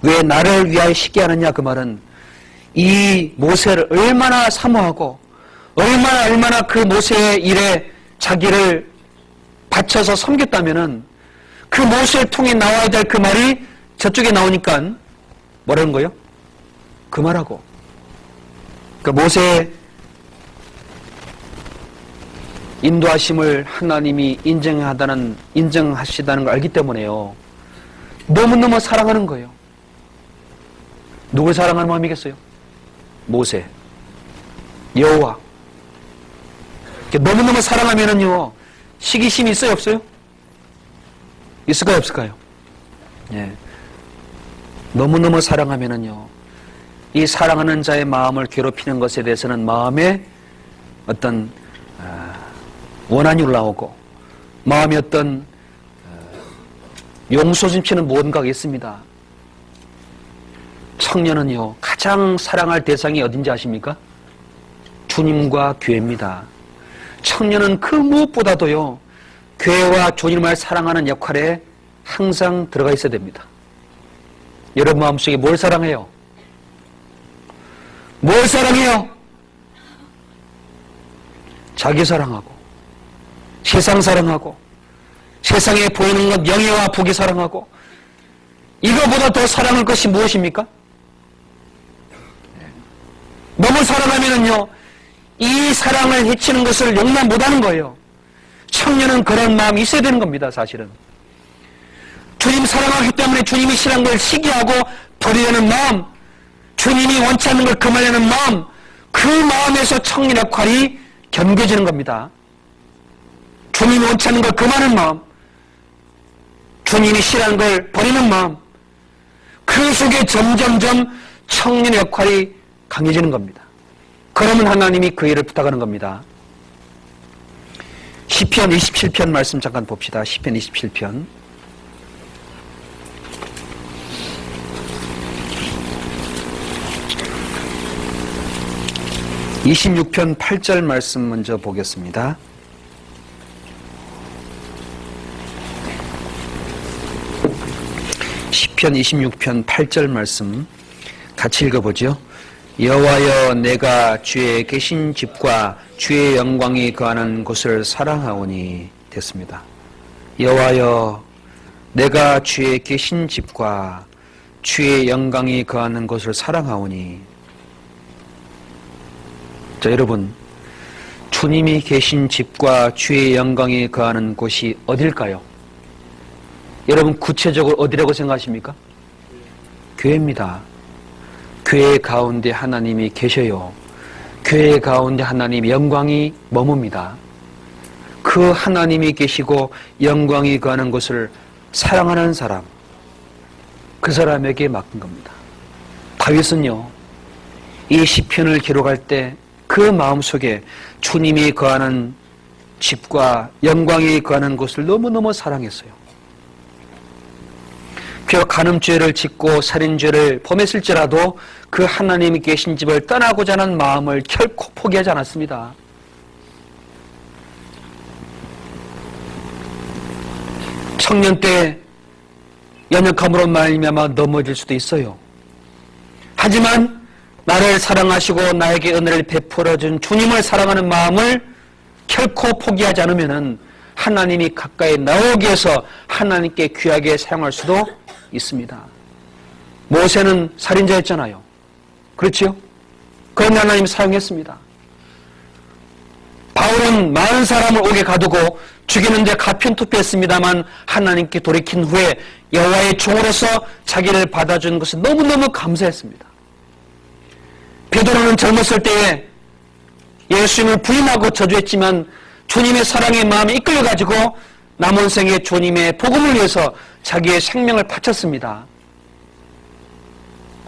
왜 나를 위하여 시기하느냐? 그 말은 이 모세를 얼마나 사모하고 얼마나 그 모세의 일에 자기를 바쳐서 섬겼다면은 그 모세를 통해 나와야 될 그 말이 저쪽에 나오니까 뭐라는 거예요? 그 말하고. 그 모세의 인도하심을 하나님이 인정하시다는 걸 알기 때문에요. 너무너무 사랑하는 거예요. 누굴 사랑하는 마음이겠어요? 모세, 여호와. 너무너무 사랑하면은요, 시기심이 있어요, 없어요? 있을까요, 없을까요? 예. 너무너무 사랑하면은요, 이 사랑하는 자의 마음을 괴롭히는 것에 대해서는 마음에 어떤 원한이 올라오고 마음에 어떤 용서심치는 뭔가가 있습니다. 청년은요, 가장 사랑할 대상이 어딘지 아십니까? 주님과 교회입니다. 청년은 그 무엇보다도요, 교회와 주님을 사랑하는 역할에 항상 들어가 있어야 됩니다. 여러분 마음속에 뭘 사랑해요? 뭘 사랑해요? 자기 사랑하고 세상 사랑하고 세상에 보이는 것 명예와 복이 사랑하고 이거보다 더 사랑할 것이 무엇입니까? 너무 사랑하면은요, 이 사랑을 해치는 것을 용납 못하는 거예요. 청년은 그런 마음이 있어야 되는 겁니다. 사실은 주님 사랑하기 때문에 주님이 싫어하는 걸 시기하고 버리려는 마음, 주님이 원치 않는 걸 금하려는 마음, 그 마음에서 청년 역할이 견뎌지는 겁니다. 주님이 원치 않는 걸 금하는 마음, 주님이 싫어하는 걸 버리는 마음, 그 속에 점점점 청년 역할이 강해지는 겁니다. 그러면 하나님이 그 일을 부탁하는 겁니다. 시편 27편 말씀 잠깐 봅시다. 시편 27편. (26편) 8절 말씀 먼저 보겠습니다. 시편 26편 8절 말씀 같이 읽어보죠. 여호와여 내가 주의 계신 집과 주의 영광이 거하는 곳을 사랑하오니 됐습니다. 여호와여 내가 주의 계신 집과 주의 영광이 거하는 곳을 사랑하오니. 자, 여러분, 주님이 계신 집과 주의 영광이 거하는 곳이 어딜까요? 여러분 구체적으로 어디라고 생각하십니까? 교회입니다. 교회 가운데 하나님이 계셔요. 교회 가운데 하나님의 영광이 머뭅니다. 그 하나님이 계시고 영광이 거하는 곳을 사랑하는 사람, 그 사람에게 맡긴 겁니다. 다윗은요, 이 시편을 기록할 때 그 마음속에 주님이 거하는 집과 영광이 거하는 곳을 너무너무 사랑했어요. 비록 간음죄를 짓고 살인죄를 범했을지라도 그 하나님이 계신 집을 떠나고자 하는 마음을 결코 포기하지 않았습니다. 청년 때 연약함으로 말미암아 넘어질 수도 있어요. 하지만 나를 사랑하시고 나에게 은혜를 베풀어 준 주님을 사랑하는 마음을 결코 포기하지 않으면 하나님이 가까이 나오기 위해서 하나님께 귀하게 사용할 수도 있습니다. 모세는 살인자였잖아요. 그렇지요? 그런데 하나님이 사용했습니다. 바울은 많은 사람을 옥에 가두고 죽이는데 가편투표했습니다만 하나님께 돌이킨 후에 여호와의 종으로서 자기를 받아준 것을 너무너무 감사했습니다. 베드로는 젊었을 때에 예수님을 부인하고 저주했지만 주님의 사랑의 마음에 이끌려가지고 남은 생에 주님의 복음을 위해서 자기의 생명을 바쳤습니다.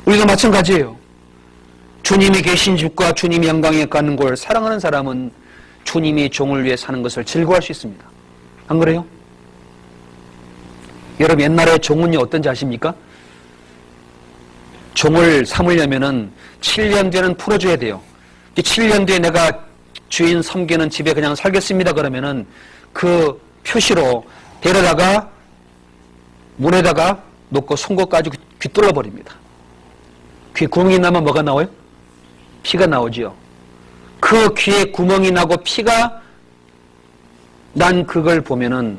우리도 마찬가지예요. 주님이 계신 집과 주님이 영광에 가는 곳을 사랑하는 사람은 주님이 종을 위해 사는 것을 즐거워할 수 있습니다. 안 그래요? 여러분 옛날에 종은요 어떤지 아십니까? 종을 삼으려면은 7년 뒤에는 풀어줘야 돼요. 7년 뒤에 내가 주인 섬기는 집에 그냥 살겠습니다 그러면은 그 표시로 데려다가 물에다가 놓고 송곳 가지고 귀 뚫어버립니다. 귀에 구멍이 나면 뭐가 나와요? 피가 나오지요. 그 귀에 구멍이 나고 피가 난 그걸 보면은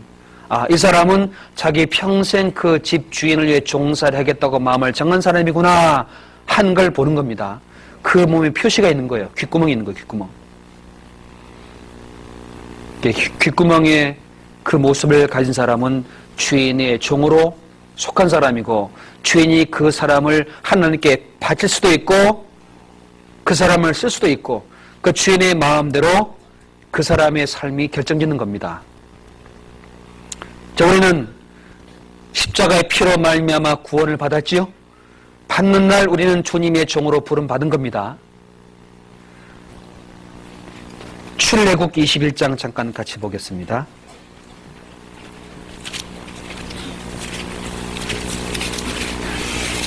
이 사람은 자기 평생 그 집 주인을 위해 종사를 하겠다고 마음을 정한 사람이구나 한 걸 보는 겁니다. 그 몸에 표시가 있는 거예요. 귓구멍이 있는 거예요. 귓구멍. 귓구멍에 그 모습을 가진 사람은 주인의 종으로 속한 사람이고 주인이 그 사람을 하나님께 바칠 수도 있고 그 사람을 쓸 수도 있고 그 주인의 마음대로 그 사람의 삶이 결정짓는 겁니다. 자, 우리는 십자가의 피로 말미암아 구원을 받았지요. 받는 날 우리는 주님의 종으로 부름 받은 겁니다. 출애굽 21장 잠깐 같이 보겠습니다.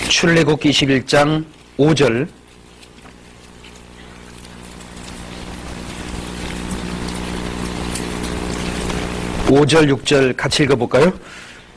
출애굽 21장 5절 5절 6절 같이 읽어볼까요?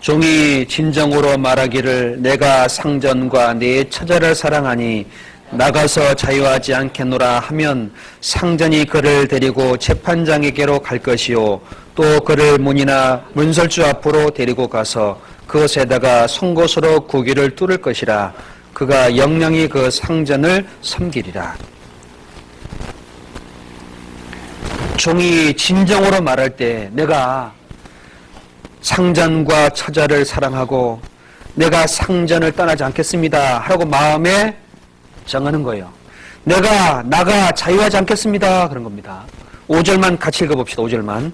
종이 진정으로 말하기를 내가 상전과 네 처자를 사랑하니 나가서 자유하지 않겠노라 하면 상전이 그를 데리고 재판장에게로 갈 것이요 또 그를 문이나 문설주 앞으로 데리고 가서 그것에다가 송곳으로 구기를 뚫을 것이라 그가 영영이 그 상전을 섬기리라. 종이 진정으로 말할 때 내가 상전과 처자를 사랑하고 내가 상전을 떠나지 않겠습니다 하라고 마음에 정하는 거예요. 내가 나가 자유하지 않겠습니다 그런 겁니다. 5절만 같이 읽어봅시다. 5절만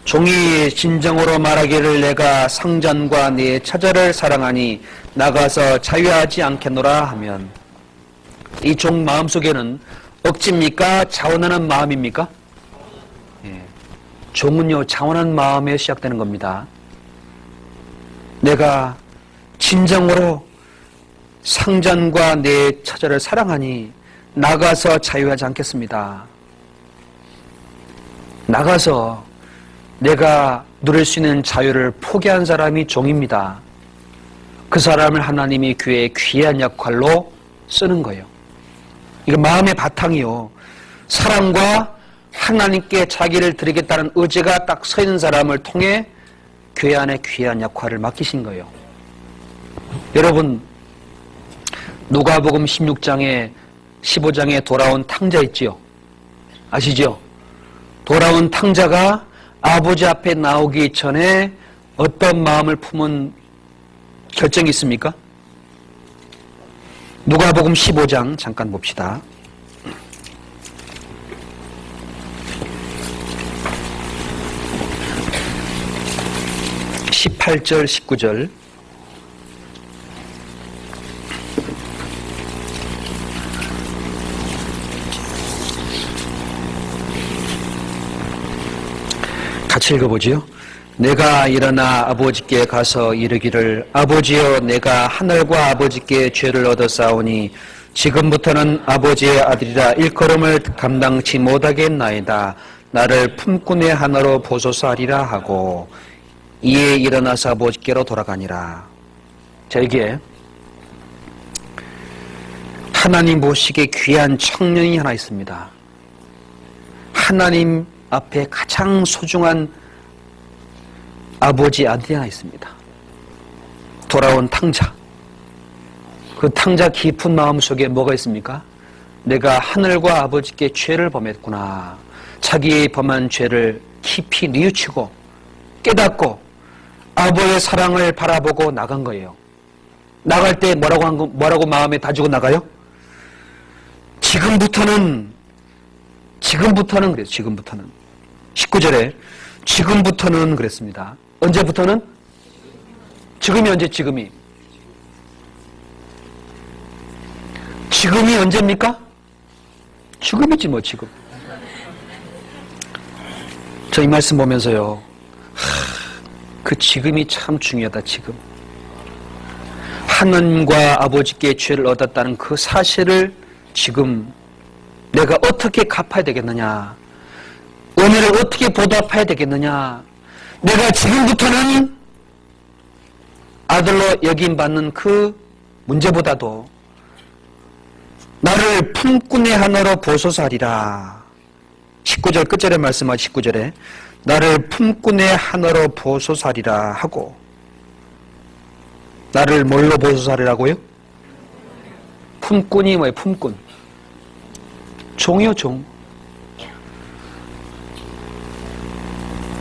종이 진정으로 말하기를 내가 상전과 네 처자를 사랑하니 나가서 자유하지 않겠노라 하면 이 종 마음속에는 억지입니까? 자원하는 마음입니까? 종은요 자원한 마음에 시작되는 겁니다. 내가 진정으로 상전과 내 처자를 사랑하니 나가서 자유하지 않겠습니다. 나가서 내가 누릴 수 있는 자유를 포기한 사람이 종입니다. 그 사람을 하나님이 교회에 귀한 역할로 쓰는 거예요. 이거 마음의 바탕이요. 사랑과 하나님께 자기를 드리겠다는 의지가 딱 서 있는 사람을 통해 교회 안에 귀한 역할을 맡기신 거예요. 여러분 누가복음 16장에 15장에 돌아온 탕자 있지요? 아시죠? 돌아온 탕자가 아버지 앞에 나오기 전에 어떤 마음을 품은 결정이 있습니까? 누가복음 15장 잠깐 봅시다. 18절 19절 같이 읽어보지요. 내가 일어나 아버지께 가서 이르기를 아버지여 내가 하늘과 아버지께 죄를 얻었사오니 지금부터는 아버지의 아들이라 일컬음을 감당치 못하겠나이다. 나를 품꾼의 하나로 보소서 하리라 하고 이에 일어나서 아버지께로 돌아가니라. 자, 이게 하나님 보시기에 귀한 청년이 하나 있습니다. 하나님 앞에 가장 소중한 아버지 아들이 하나 있습니다. 돌아온 탕자. 그 탕자 깊은 마음 속에 뭐가 있습니까? 내가 하늘과 아버지께 죄를 범했구나. 자기의 범한 죄를 깊이 뉘우치고 깨닫고 아버지의 사랑을 바라보고 나간 거예요. 나갈 때 뭐라고 마음에 다지고 나가요? 지금부터는 그래요. 지금부터는 19절에 지금부터는 그랬습니다. 언제부터는? 지금이 언제? 지금이 언제입니까? 지금이지 뭐 지금. 저 이 말씀 보면서요, 그 지금이 참 중요하다. 지금 하나님과 아버지께 죄를 얻었다는 그 사실을 지금 내가 어떻게 갚아야 되겠느냐, 은혜를 어떻게 보답해야 되겠느냐, 내가 지금부터는 아들로 여김받는 그 문제보다도 나를 품꾼의 하나로 보소서 하리라. 19절 끝절에 말씀하신 19절에 나를 품꾼의 하나로 보소서 하리라 하고, 나를 뭘로 보소서 하리라고요? 품꾼이 뭐예요? 품꾼. 종이요, 종.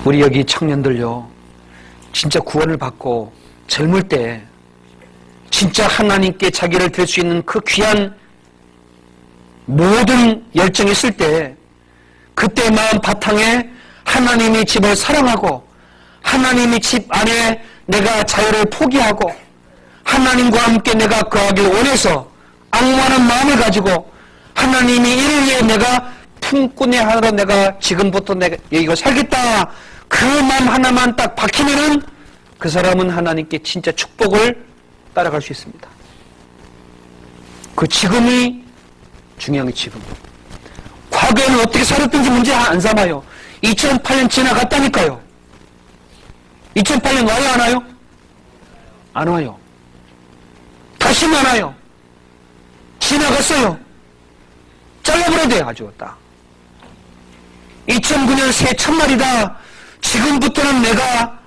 우리 여기 청년들요, 진짜 구원을 받고 젊을 때 진짜 하나님께 자기를 드릴 수 있는 그 귀한 모든 열정이 있을 때, 그때 마음 바탕에 하나님의 집을 사랑하고 하나님의 집 안에 내가 자유를 포기하고 하나님과 함께 내가 거하길 원해서 악무하는 마음을 가지고 하나님이 이를 위해 내가 품꾼의 하나로 내가 지금부터 내가 이거 살겠다, 그 마음 하나만 딱 박히면은 그 사람은 하나님께 진짜 축복을 따라갈 수 있습니다. 그 지금이 중요한 게 지금. 과거에는 어떻게 살았든지 문제 안 삼아요. 2008년 지나갔다니까요. 2008년 와요, 안 와요? 안 와요. 다시는 안 와요. 지나갔어요. 잘라버려야 돼요, 아주 딱. 2009년 새해 첫날이다. 지금부터는 내가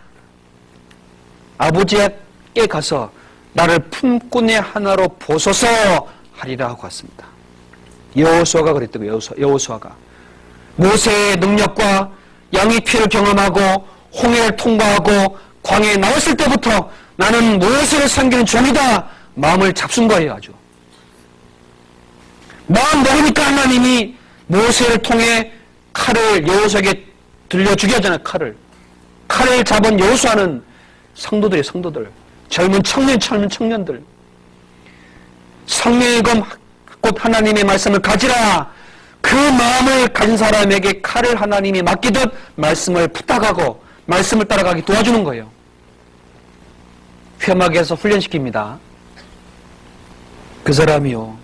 아버지께 가서 나를 품꾼의 하나로 보소서 하리라 하고 왔습니다. 여호수아가 그랬다고요. 여호수아가 모세의 능력과 양의 피를 경험하고 홍해를 통과하고 광야에 나왔을 때부터 나는 모세를 섬기는 종이다 마음을 잡순 거예요. 아주 마음 먹으니까 하나님이 모세를 통해 칼을 여호수아에게 들려주게 하잖아요. 칼을 잡은 여호수아는 성도들이에요. 성도들, 젊은 청년들, 성령의검 곧 하나님의 말씀을 가지라. 그 마음을 가진 사람에게 칼을 하나님이 맡기듯 말씀을 부탁하고 말씀을 따라가게 도와주는 거예요. 휘엄하게 해서 훈련시킵니다. 그 사람이요,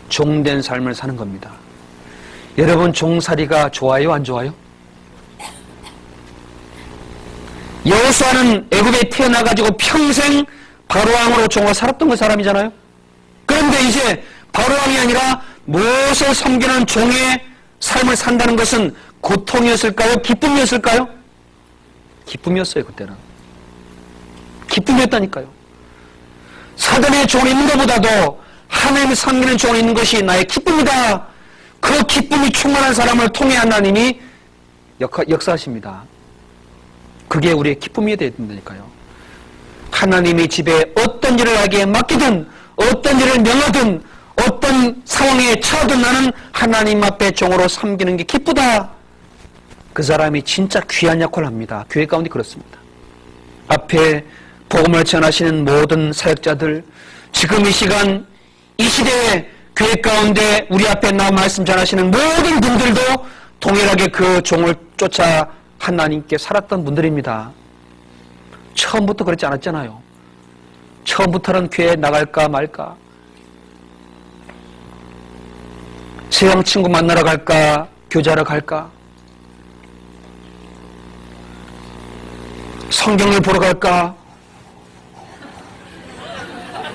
종된 삶을 사는 겁니다. 여러분, 종살이가 좋아요, 안 좋아요? 여호수아는 애굽에 태어나가지고 평생 바로왕으로 종으로 살았던 그 사람이잖아요. 그런데 이제 바로왕이 아니라 무엇을 섬기는 종의 삶을 산다는 것은 고통이었을까요? 기쁨이었을까요? 기쁨이었어요. 그때는 기쁨이었다니까요. 사단의 종이 있는 것보다도 하나님을 섬기는 종이 있는 것이 나의 기쁨이다. 그 기쁨이 충만한 사람을 통해 하나님이 역사하십니다. 그게 우리의 기쁨이 되어야 된다니까요. 하나님의 집에 어떤 일을 하기에 맡기든 어떤 일을 명하든 어떤 상황에 처하든 나는 하나님 앞에 종으로 섬기는 게 기쁘다. 그 사람이 진짜 귀한 역할을 합니다. 교회 가운데 그렇습니다. 앞에 복음을 전하시는 모든 사역자들, 지금 이 시간 이 시대에 교회 가운데 우리 앞에 나와 말씀 전하시는 모든 분들도 동일하게 그 종을 쫓아 하나님께 살았던 분들입니다. 처음부터 그렇지 않았잖아요. 처음부터는 교회에 나갈까 말까, 서양 친구 만나러 갈까, 교제하러 갈까, 성경을 보러 갈까,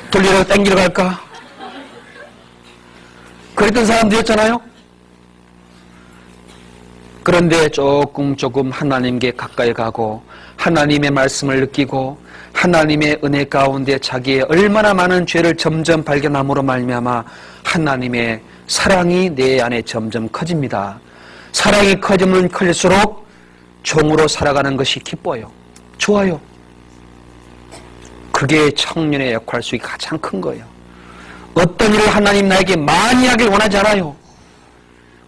돌리러 땡기러 갈까, 그랬던 사람들이었잖아요. 그런데 조금 하나님께 가까이 가고 하나님의 말씀을 느끼고 하나님의 은혜 가운데 자기의 얼마나 많은 죄를 점점 발견함으로 말미암아 하나님의 사랑이 내 안에 점점 커집니다. 사랑이 커지면 클수록 종으로 살아가는 것이 기뻐요. 좋아요. 그게 청년의 역할 속이 가장 큰 거예요. 어떤 일을 하나님 나에게 많이 하길 원하지 않아요.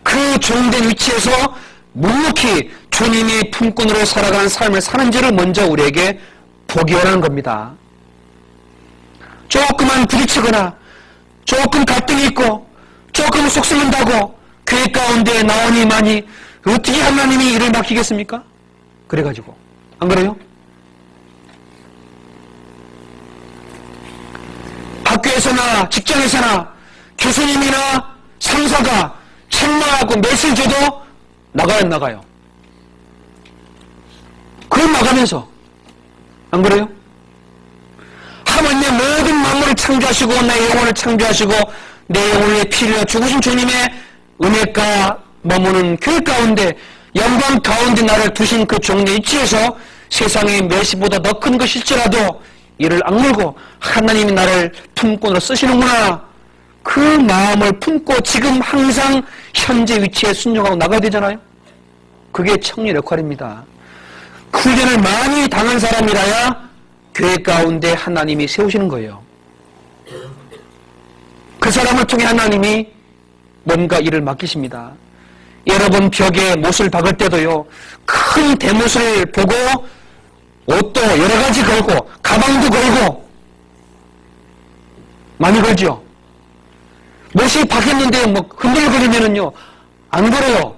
그 종된 위치에서 묵묵히 주님이 품꾼으로 살아가는 삶을 사는지를 먼저 우리에게 보기 원하는 겁니다. 조금만 부딪히거나 조금 갈등이 있고 조금 속 썩는다고 교회 가운데 나오니 많이 어떻게 하나님이 일을 맡기겠습니까? 그래가지고 안 그래요? 학교에서나 직장에서나 교수님이나 상사가 책망하고 메시지 줘도 나가요. 그걸 나가면서 안 그래요? 하나님의 모든 만물을 창조하시고 내 영혼을 창조하시고 내 영혼의 피를 죽으신 주님의 은혜가 머무는 교회 가운데 영광 가운데 나를 두신 그 종의 위치에서 세상의 메시보다 더 큰 것일지라도 이를 악물고 하나님이 나를 품꾼으로 쓰시는구나. 그 마음을 품고 지금 항상 현재 위치에 순종하고 나가야 되잖아요. 그게 청년 역할입니다. 훈련을 많이 당한 사람이라야 교회 가운데 하나님이 세우시는 거예요. 그 사람을 통해 하나님이 뭔가 일을 맡기십니다. 여러분 벽에 못을 박을 때도요, 큰 대못을 보고 옷도 여러 가지 걸고 가방도 걸고 많이 걸죠. 못이 박혔는데 뭐 흔들거리면은요 안 걸어요.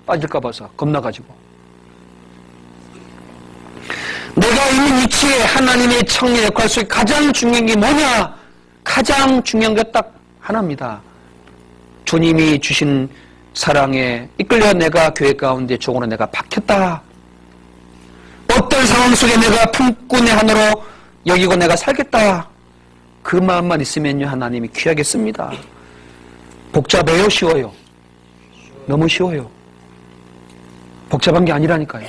빠질까 봐서 겁나가지고. 내가 있는 위치에 하나님의 청년 역할 속에 가장 중요한 게 뭐냐? 가장 중요한 게 딱 하나입니다. 주님이 주신 사랑에 이끌려 내가 교회 가운데 종으로 내가 박혔다. 어떤 상황 속에 내가 품꾼의 하나로 여기고 내가 살겠다. 그 마음만 있으면요 하나님이 귀하게 씁니다. 복잡해요? 쉬워요? 너무 쉬워요. 복잡한 게 아니라니까요.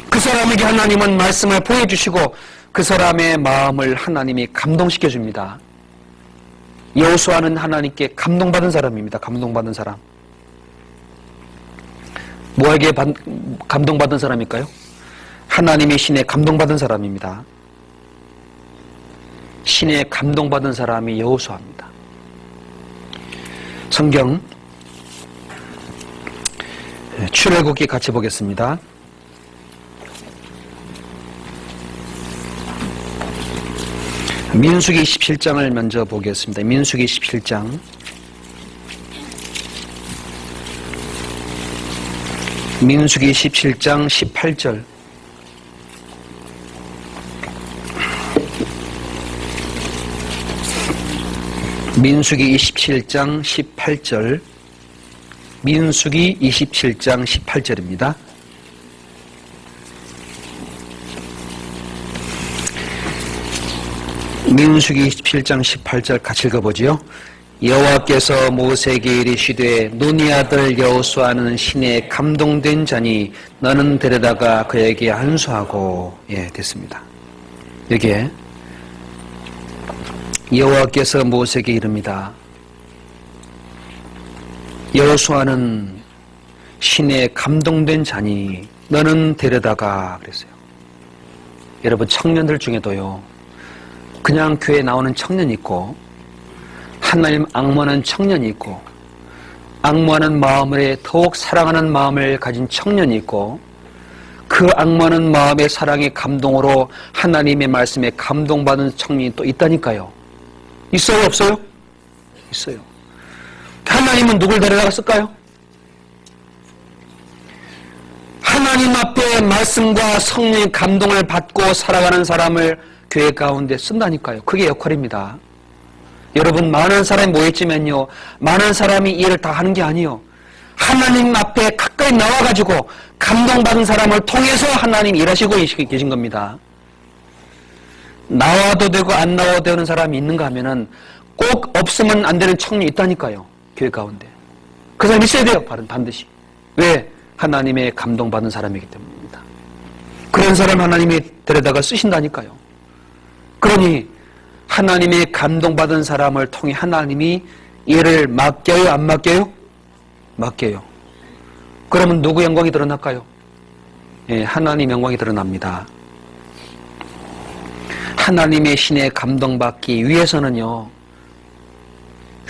그 사람에게 하나님은 말씀을 보여주시고 그 사람의 마음을 하나님이 감동시켜줍니다. 여호수아는 하나님께 감동받은 사람입니다. 감동받은 사람. 뭐에게 감동받은 사람일까요? 하나님의 신에 감동받은 사람입니다. 신에 감동받은 사람이 여호수아입니다. 성경 출애굽기 같이 보겠습니다. 민수기 17장을 먼저 보겠습니다. 민수기 17장. 민수기 17장 18절. 민수기 27장 18절. 민수기 27장 18절입니다. 민수기 27장 18절 같이 읽어보지요. 여호와께서 모세에게 이르시되 눈의 아들 여호수아는 신에 감동된 자니 너는 데려다가 그에게 안수하고. 예, 됐습니다. 여기에 여호와께서 모세에게 이릅니다. 여호수아는 신에 감동된 자니 너는 데려다가 그랬어요. 여러분 청년들 중에도요 그냥 교회에 나오는 청년이 있고 하나님 앙모하는 청년이 있고 앙모하는 마음을 더욱 사랑하는 마음을 가진 청년이 있고 그 앙모하는 마음의 사랑의 감동으로 하나님의 말씀에 감동받은 청년이 또 있다니까요. 있어요? 없어요? 있어요. 하나님은 누굴 데려다갔을까요? 하나님 앞에 말씀과 성령의 감동을 받고 살아가는 사람을 교회 가운데 쓴다니까요. 그게 역할입니다. 여러분 많은 사람이 모였지만요 많은 사람이 이 일을 다 하는 게 아니에요. 하나님 앞에 가까이 나와가지고 감동받은 사람을 통해서 하나님이 일하시고 계신 겁니다. 나와도 되고 안 나와도 되는 사람이 있는가 하면은 꼭 없으면 안 되는 청년이 있다니까요. 교회 가운데. 그 사람이 있어야 돼요. 반드시. 왜? 하나님의 감동받은 사람이기 때문입니다. 그런 사람 하나님이 데려다가 쓰신다니까요. 그러니 하나님의 감동받은 사람을 통해 하나님이 일을 맡겨요? 안 맡겨요? 맡겨요. 그러면 누구 영광이 드러날까요? 예, 하나님 영광이 드러납니다. 하나님의 신에 감동받기 위해서는요,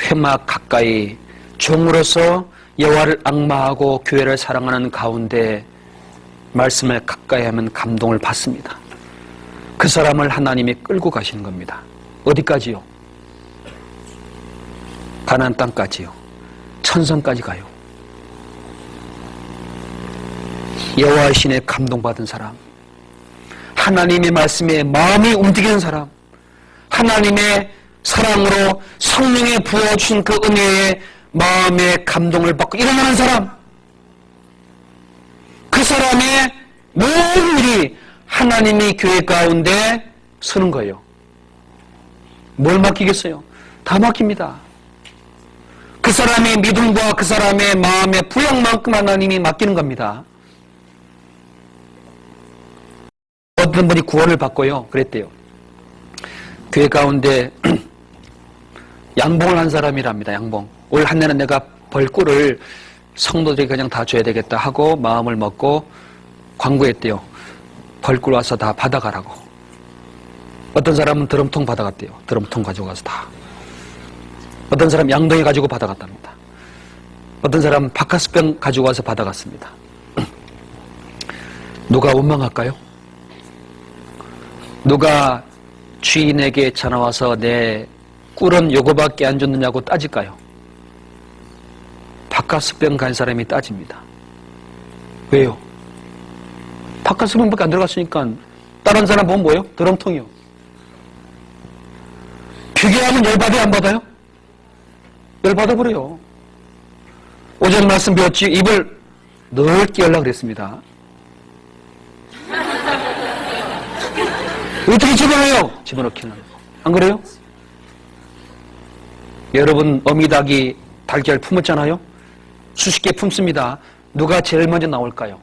회막 가까이 종으로서 여호와를 앙마하고 교회를 사랑하는 가운데 말씀을 가까이 하면 감동을 받습니다. 그 사람을 하나님이 끌고 가시는 겁니다. 어디까지요? 가나안 땅까지요. 천성까지 가요. 여호와의 신에 감동받은 사람, 하나님의 말씀에 마음이 움직이는 사람, 하나님의 사랑으로 성령에 부어주신 그 은혜에 마음의 감동을 받고 일어나는 사람, 그 사람의 모든 일이 하나님이 교회 가운데 서는 거예요. 뭘 맡기겠어요? 다 맡깁니다. 그 사람의 믿음과 그 사람의 마음의 부양만큼 하나님이 맡기는 겁니다. 어떤 분이 구원을 받고요, 그랬대요. 교회 가운데 양봉을 한 사람이랍니다. 양봉. 올 한 해는 내가 벌꿀을 성도들이 그냥 다 줘야 되겠다 하고 마음을 먹고 광고했대요. 벌꿀 와서 다 받아가라고. 어떤 사람은 드럼통 받아갔대요. 드럼통 가져가서 다. 어떤 사람 양동이 가지고 받아갔답니다. 어떤 사람은 바카스병 가지고 와서 받아갔습니다. 누가 원망할까요? 누가 주인에게 전화와서 내 꿀은 요거밖에 안 줬느냐고 따질까요? 바카스병 간 사람이 따집니다. 왜요? 바카스병밖에 안 들어갔으니까 다른 사람 보면 뭐예요? 드럼통이요. 비교하면 열받아요? 안 받아요? 열받아버려요. 오전 말씀 배웠지? 입을 넓게 열라 그랬습니다. 어떻게 집어넣어요? 집어넣기는. 안 그래요? 여러분 어미닭이 달걀 품었잖아요? 수십 개 품습니다. 누가 제일 먼저 나올까요?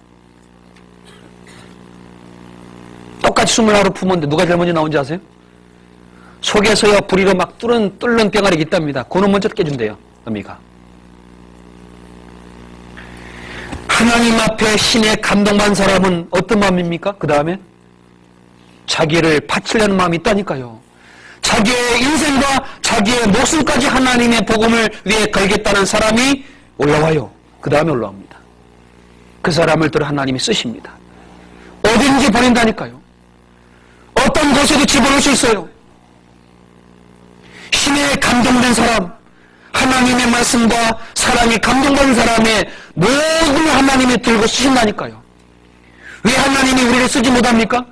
똑같이 20하루 품었는데 누가 제일 먼저 나온지 아세요? 속에서요 부리로 막 뚫는 병아리가 있답니다. 그는 먼저 깨준대요. 어미가. 하나님 앞에 신의 감동받은 사람은 어떤 마음입니까? 그 다음에 자기를 바치려는 마음이 있다니까요. 자기의 인생과 자기의 목숨까지 하나님의 복음을 위해 걸겠다는 사람이 올라와요. 그 다음에 올라옵니다. 그 사람을 들어 하나님이 쓰십니다. 어딘지 보낸다니까요. 어떤 곳에도 집어넣을 수 있어요. 신에 감동된 사람, 하나님의 말씀과 사랑에 감동받은 사람의 모든 하나님이 들고 쓰신다니까요. 왜 하나님이 우리를 쓰지 못합니까?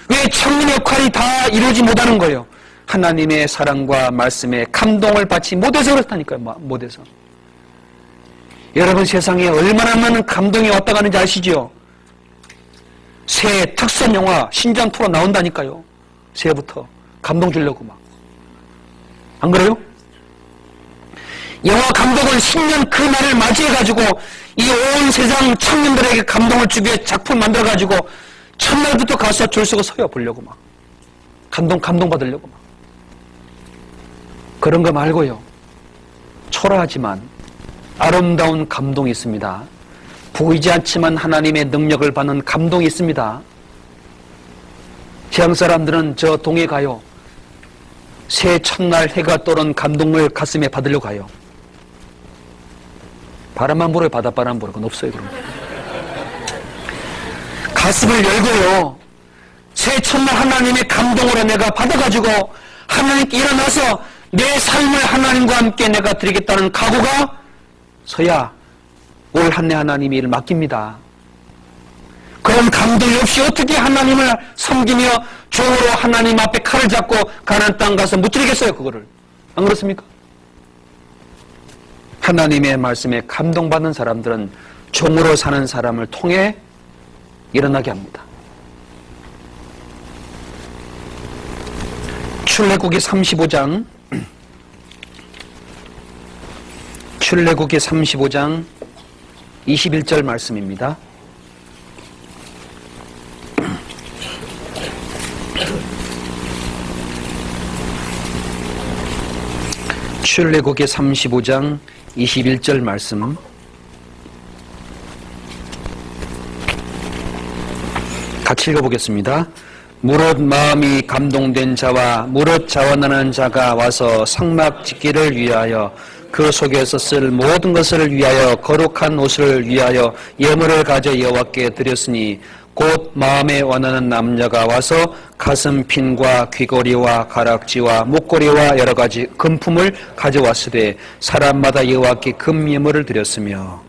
왜 청년 역할이 다 이루지 못하는 거예요? 하나님의 사랑과 말씀에 감동을 받지 못해서 그렇다니까요. 못해서. 여러분 세상에 얼마나 많은 감동이 왔다 가는지 아시죠? 새 특선 영화 신장 프로 나온다니까요. 새해부터 감동 주려고 막. 안 그래요? 영화 감독은 10년 그 날을 맞이해가지고 이 온 세상 청년들에게 감동을 주기 위해 작품 만들어가지고 첫날부터 가서 줄 서고 서요 보려고 막. 감동 받으려고 막. 그런 거 말고요. 초라하지만 아름다운 감동이 있습니다. 보이지 않지만 하나님의 능력을 받는 감동이 있습니다. 지향 사람들은 저 동에 가요. 새해 첫날 해가 떠오른 감동을 가슴에 받으려고 가요. 바람만 불어요. 바닷바람 불어요. 그건 없어요. 그런 거. 가슴을 열고요. 새해 첫날 하나님의 감동으로 내가 받아가지고 하나님께 일어나서 내 삶을 하나님과 함께 내가 드리겠다는 각오가 서야 올 한 해 하나님이 일을 맡깁니다. 그런 감동이 없이 어떻게 하나님을 섬기며 종으로 하나님 앞에 칼을 잡고 가나안 땅 가서 무찌르겠어요, 그거를. 안 그렇습니까? 하나님의 말씀에 감동받는 사람들은 종으로 사는 사람을 통해 일어나게 합니다. 출애굽기 35장 출애굽기 35장 21절 말씀입니다. 출애굽기 35장 21절 말씀. 같이 읽어보겠습니다. 무릇 마음이 감동된 자와 무릇 자원하는 자가 와서 성막 짓기를 위하여 그 속에서 쓸 모든 것을 위하여 거룩한 옷을 위하여 예물을 가져 여호와께 드렸으니 곧 마음에 원하는 남자가 와서 가슴핀과 귀걸이와 가락지와 목걸이와 여러 가지 금품을 가져왔으되 사람마다 여호와께 금예물을 드렸으며.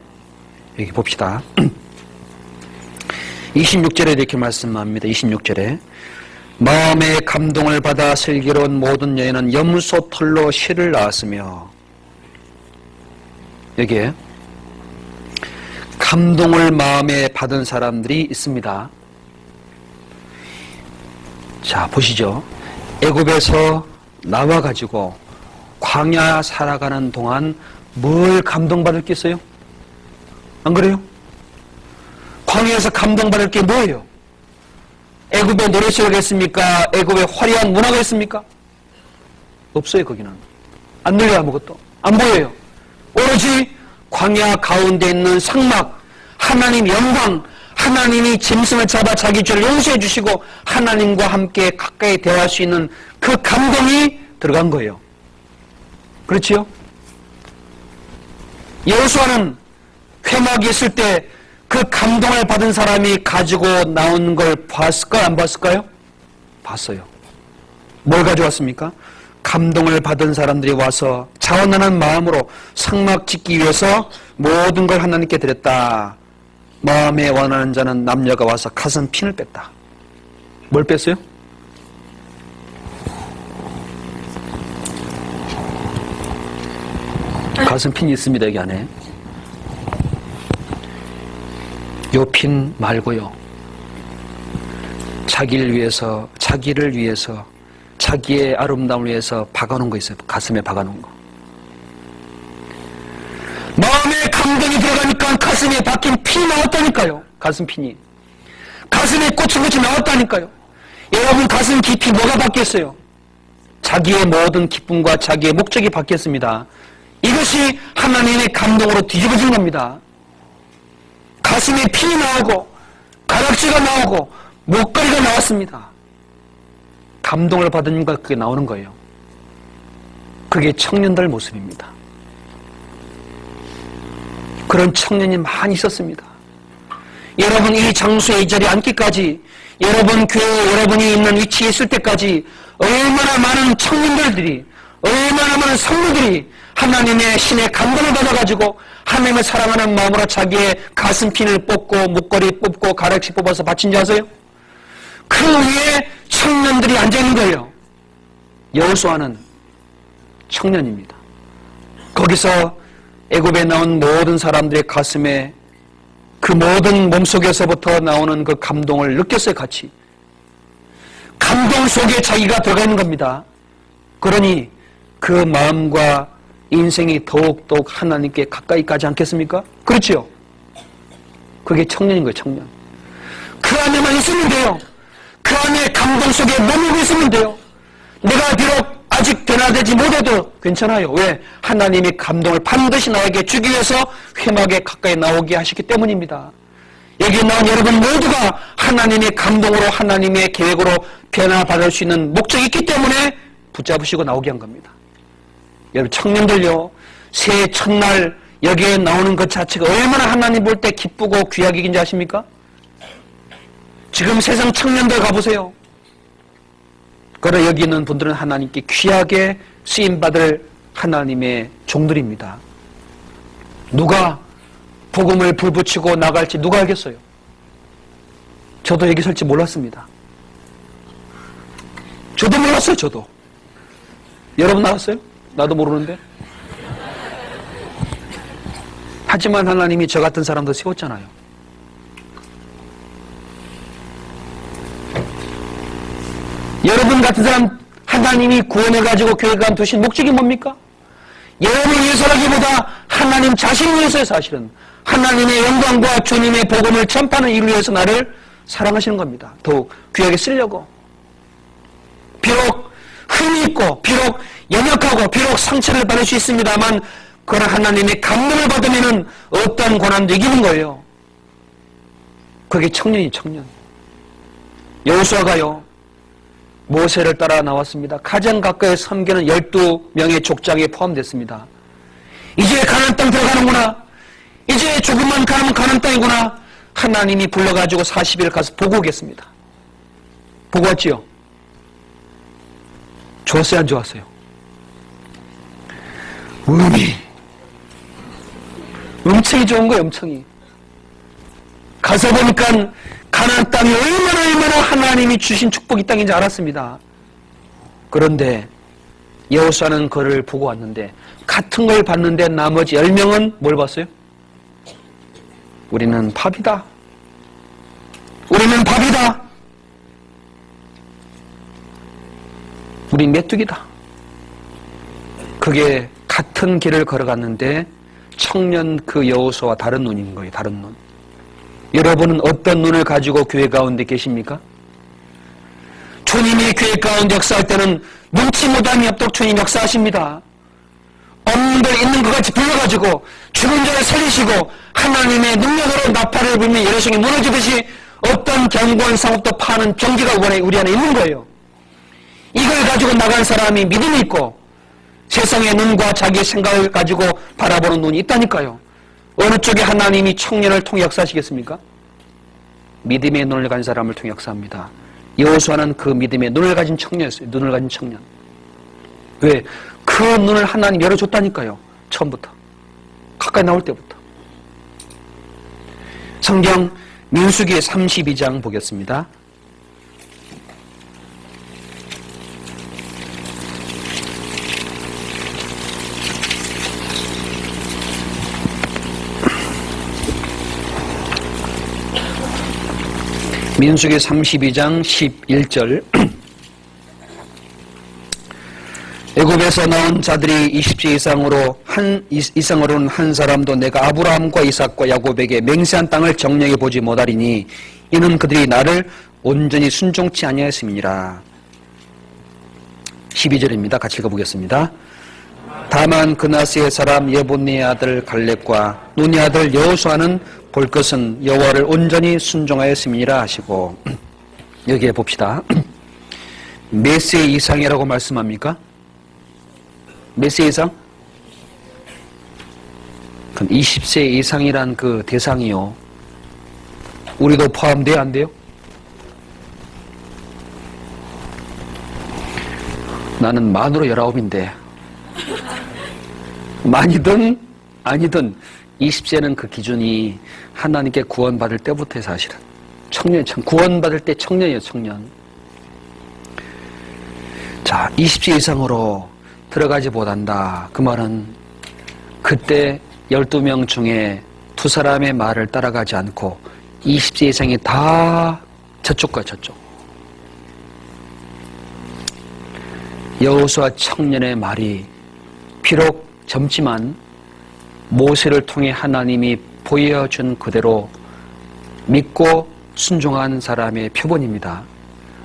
여기 봅시다. 26절에 이렇게 말씀합니다. 26절에 마음의 감동을 받아 슬기로운 모든 여인은 염소 털로 실을 낳았으며. 여기에 감동을 마음에 받은 사람들이 있습니다. 자, 보시죠. 애굽에서 나와가지고 광야 살아가는 동안 뭘 감동받을 게 있어요? 안 그래요? 광야에서 감동받을 게 뭐예요? 애굽에 노래시가 있습니까? 애굽에 화려한 문화가 있습니까? 없어요. 거기는 안 들려요. 아무것도 안 보여요. 오로지 광야 가운데 있는 상막, 하나님 영광, 하나님이 짐승을 잡아 자기 죄를 용서해 주시고 하나님과 함께 가까이 대화할 수 있는 그 감동이 들어간 거예요. 그렇지요? 여호수아는 회막이 있을 때 그 감동을 받은 사람이 가지고 나오는 걸 봤을까요? 안 봤을까요? 봤어요. 뭘 가져왔습니까? 감동을 받은 사람들이 와서 자원하는 마음으로 성막 짓기 위해서 모든 걸 하나님께 드렸다. 마음에 원하는 자는 남녀가 와서 가슴 핀을 뺐다. 뭘 뺐어요? 가슴 핀이 있습니다. 여기 안에. 요 핀 말고요. 자기를 위해서 자기의 아름다움을 위해서 박아놓은 거 있어요. 가슴에 박아놓은 거. 마음에 감동이 들어가니까 가슴에 박힌 핀이 나왔다니까요. 가슴 핀이. 가슴에 꽂힌 것이 나왔다니까요. 여러분 가슴 깊이 뭐가 바뀌었어요? 자기의 모든 기쁨과 자기의 목적이 바뀌었습니다. 이것이 하나님의 감동으로 뒤집어진 겁니다. 가슴에 핀이 나오고 가락지가 나오고 목걸이가 나왔습니다. 감동을 받으니까 그게 나오는 거예요. 그게 청년들 모습입니다. 그런 청년이 많이 있었습니다. 여러분 이 장소에 이 자리에 앉기까지, 여러분 교회 여러분이 있는 위치에 있을 때까지 얼마나 많은 청년들이, 얼마나 많은 성도들이 하나님의 신의 감동을 받아가지고 하나님을 사랑하는 마음으로 자기의 가슴핀을 뽑고 목걸이 뽑고 가락지 뽑아서 바친지 아세요? 그 위에 청년들이 앉아있는 거예요. 여호수아는 청년입니다. 거기서 애굽에 나온 모든 사람들의 가슴에 그 모든 몸속에서부터 나오는 그 감동을 느꼈어요. 같이. 감동 속에 자기가 들어가 있는 겁니다. 그러니 그 마음과 인생이 더욱더욱 하나님께 가까이 가지 않겠습니까? 그렇죠? 그게 청년인 거예요. 청년. 그 안에만 있으면 돼요. 그 안에 감동 속에 머물고 있으면 돼요. 내가 비록 아직 변화되지 못해도 괜찮아요. 왜? 하나님이 감동을 반드시 나에게 주기 위해서 회막에 가까이 나오게 하시기 때문입니다. 여기 나온 여러분 모두가 하나님의 감동으로 하나님의 계획으로 변화받을 수 있는 목적이 있기 때문에 붙잡으시고 나오게 한 겁니다. 여러분 청년들요, 새해 첫날 여기에 나오는 것 자체가 얼마나 하나님 볼 때 기쁘고 귀하긴지 아십니까? 지금 세상 청년들 가보세요. 그러나 여기 있는 분들은 하나님께 귀하게 쓰임받을 하나님의 종들입니다. 누가 복음을 불붙이고 나갈지 누가 알겠어요? 저도 여기 설지 몰랐습니다. 저도 몰랐어요. 저도. 여러분 알았어요? 나도 모르는데. 하지만 하나님이 저 같은 사람도 세웠잖아요. 여러분 같은 사람 하나님이 구원해가지고 교회가 두신 목적이 뭡니까? 여러분을 위해서라기보다 하나님 자신을 위해서 사실은 하나님의 영광과 주님의 복음을 전파하는 일을 위해서 나를 사랑하시는 겁니다. 더욱 귀하게 쓰려고. 비록 흠이 있고 비록 연약하고 비록 상처를 받을 수 있습니다만 그러나 하나님의 감동을 받으면 어떤 고난도 이기는 거예요. 그게 청년이 청년. 여호수아가요 모세를 따라 나왔습니다. 가장 가까이 섬기는 12명의 족장에 포함됐습니다. 이제 가나안 땅 들어가는구나. 이제 조금만 가면 가나안 땅이구나. 하나님이 불러가지고 40일 가서 보고 오겠습니다. 보고 왔지요? 좋았어요, 안 좋았어요? 엄청이 좋은 거예요, 엄청이. 가서 보니까 가나안 땅이 얼마나 하나님이 주신 축복이 땅인지 알았습니다. 그런데 여호수아는 그를 보고 왔는데 같은 걸 봤는데 나머지 10명은 뭘 봤어요? 우리는 밥이다. 우리는 밥이다. 우린 메뚜기다. 그게 같은 길을 걸어갔는데 청년 그 여호수아와 다른 눈인 거예요. 다른 눈. 여러분은 어떤 눈을 가지고 교회 가운데 계십니까? 주님이 교회 가운데 역사할 때는 눈치 무담이 없도록 주님 역사하십니다. 없는 걸 있는 것 같이 불러가지고 죽은 자를 살리시고 하나님의 능력으로 나팔을 불면 예루살렘이 무너지듯이 어떤 견고한 상업도 파는 경기가 우리 안에 있는 거예요. 이걸 가지고 나간 사람이 믿음이 있고 세상의 눈과 자기의 생각을 가지고 바라보는 눈이 있다니까요. 어느 쪽에 하나님이 청년을 통해 역사하시겠습니까? 믿음의 눈을 가진 사람을 통해 역사합니다. 여호수아는 그 믿음의 눈을 가진 청년이었어요. 눈을 가진 청년. 왜? 그 눈을 하나님 열어줬다니까요. 처음부터. 가까이 나올 때부터. 성경 민수기 32장 보겠습니다. 민수기 32장 11절 애굽에서 나온 자들이 20세 이상으로는 한 사람도 내가 아브라함과 이삭과 야곱에게 맹세한 땅을 정령해 보지 못하리니 이는 그들이 나를 온전히 순종치 아니하였음이니라. 12절입니다. 같이 읽어보겠습니다. 다만 그나스의 사람 여분네의 아들 갈렙과 눈의 아들 여호수아는 볼 것은 여호와를 온전히 순종하였음이니라 하시고 여기에 봅시다. 몇 세 이상이라고 말씀합니까? 몇 세 이상? 그럼 20세 이상이란 그 대상이요. 우리도 포함돼야 안 돼요? 나는 만으로 19인데 많이든 아니든 20세는 그 기준이 하나님께 구원받을 때부터의 사실은 구원받을 때 청년이에요. 청년. 자, 20세 이상으로 들어가지 못한다. 그 말은 그때 12명 중에 2사람의 말을 따라가지 않고 20세 이상이 다 저쪽과 저쪽. 여호수아 청년의 말이 비록 젊지만 모세를 통해 하나님이 보여준 그대로 믿고 순종한 사람의 표본입니다.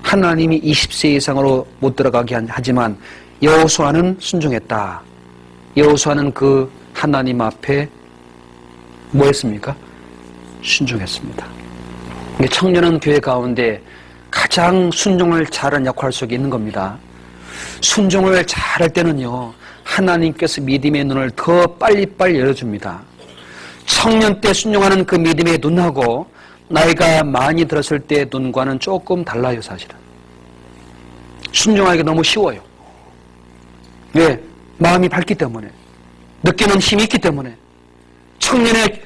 하나님이 20세 이상으로 못 들어가게 하지만 여호수아는 순종했다. 여호수아는 그 하나님 앞에 뭐 했습니까? 순종했습니다. 청년은 교회 가운데 가장 순종을 잘한 역할 속에 있는 겁니다. 순종을 잘할 때는요, 하나님께서 믿음의 눈을 더 빨리빨리 열어줍니다. 청년 때 순종하는 그 믿음의 눈하고 나이가 많이 들었을 때 눈과는 조금 달라요, 사실은. 순종하기가 너무 쉬워요. 왜? 마음이 밝기 때문에. 느끼는 힘이 있기 때문에. 청년의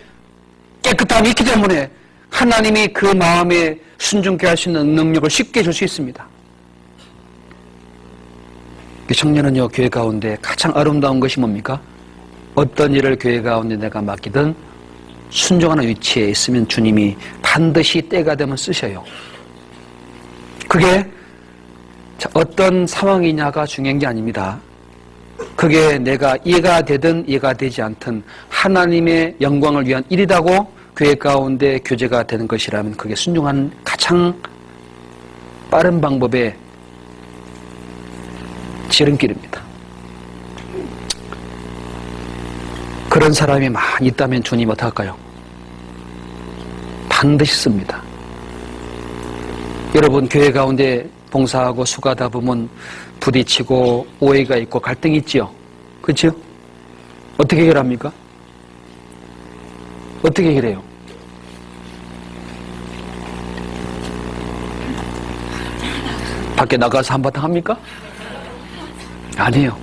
깨끗함이 있기 때문에 하나님이 그 마음에 순종케 할 수 있는 능력을 쉽게 줄 수 있습니다. 청년은요, 교회 가운데 가장 아름다운 것이 뭡니까? 어떤 일을 교회 가운데 내가 맡기든 순종하는 위치에 있으면 주님이 반드시 때가 되면 쓰셔요. 그게 어떤 상황이냐가 중요한 게 아닙니다. 그게 내가 이해가 되든 이해가 되지 않든 하나님의 영광을 위한 일이라고 교회 가운데 교제가 되는 것이라면 그게 순종한 가장 빠른 방법의 지름길입니다. 그런 사람이 많이 있다면 주님 어떡할까요? 반드시 씁니다. 여러분 교회 가운데 봉사하고 수고하다 보면 부딪히고 오해가 있고 갈등이 있지요. 그렇죠? 어떻게 해결합니까? 어떻게 해결해요? 밖에 나가서 한바탕 합니까? 아니에요.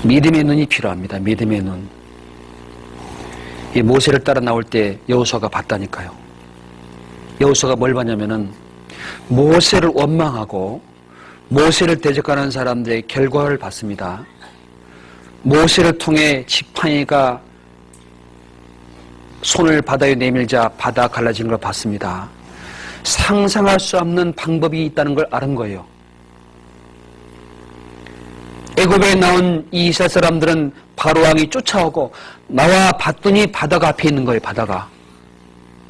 믿음의 눈이 필요합니다. 믿음의 눈. 이 모세를 따라 나올 때 여호수아가 봤다니까요. 여호수아가 뭘 봤냐면은 모세를 원망하고 모세를 대적하는 사람들의 결과를 봤습니다. 모세를 통해 지팡이가 손을 바다에 내밀자 바다 갈라진 걸 봤습니다. 상상할 수 없는 방법이 있다는 걸 아는 거예요. 애굽에 나온 이 이스라엘 사람들은 바로 왕이 쫓아오고 나와 봤더니 바다가 앞에 있는 거예요. 바다가.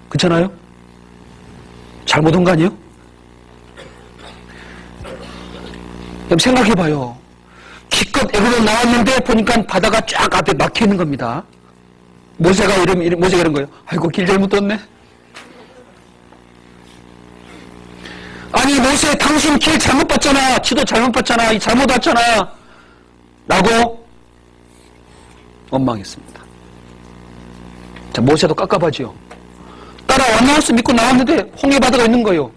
그렇잖아요? 잘못 온 거 아니에요? 그럼 생각해봐요. 기껏 애굽에 나왔는데 보니까 바다가 쫙 앞에 막혀 있는 겁니다. 모세가 이런 거예요. 아이고 길 잘못 떴네. 아니 모세 당신 길 잘못 봤잖아. 지도 잘못 봤잖아. 이 잘못 왔잖아. 라고 원망했습니다. 자, 모세도 깝깝하지요. 따라왔나서 믿고 나왔는데 홍해 바다가 있는 거예요.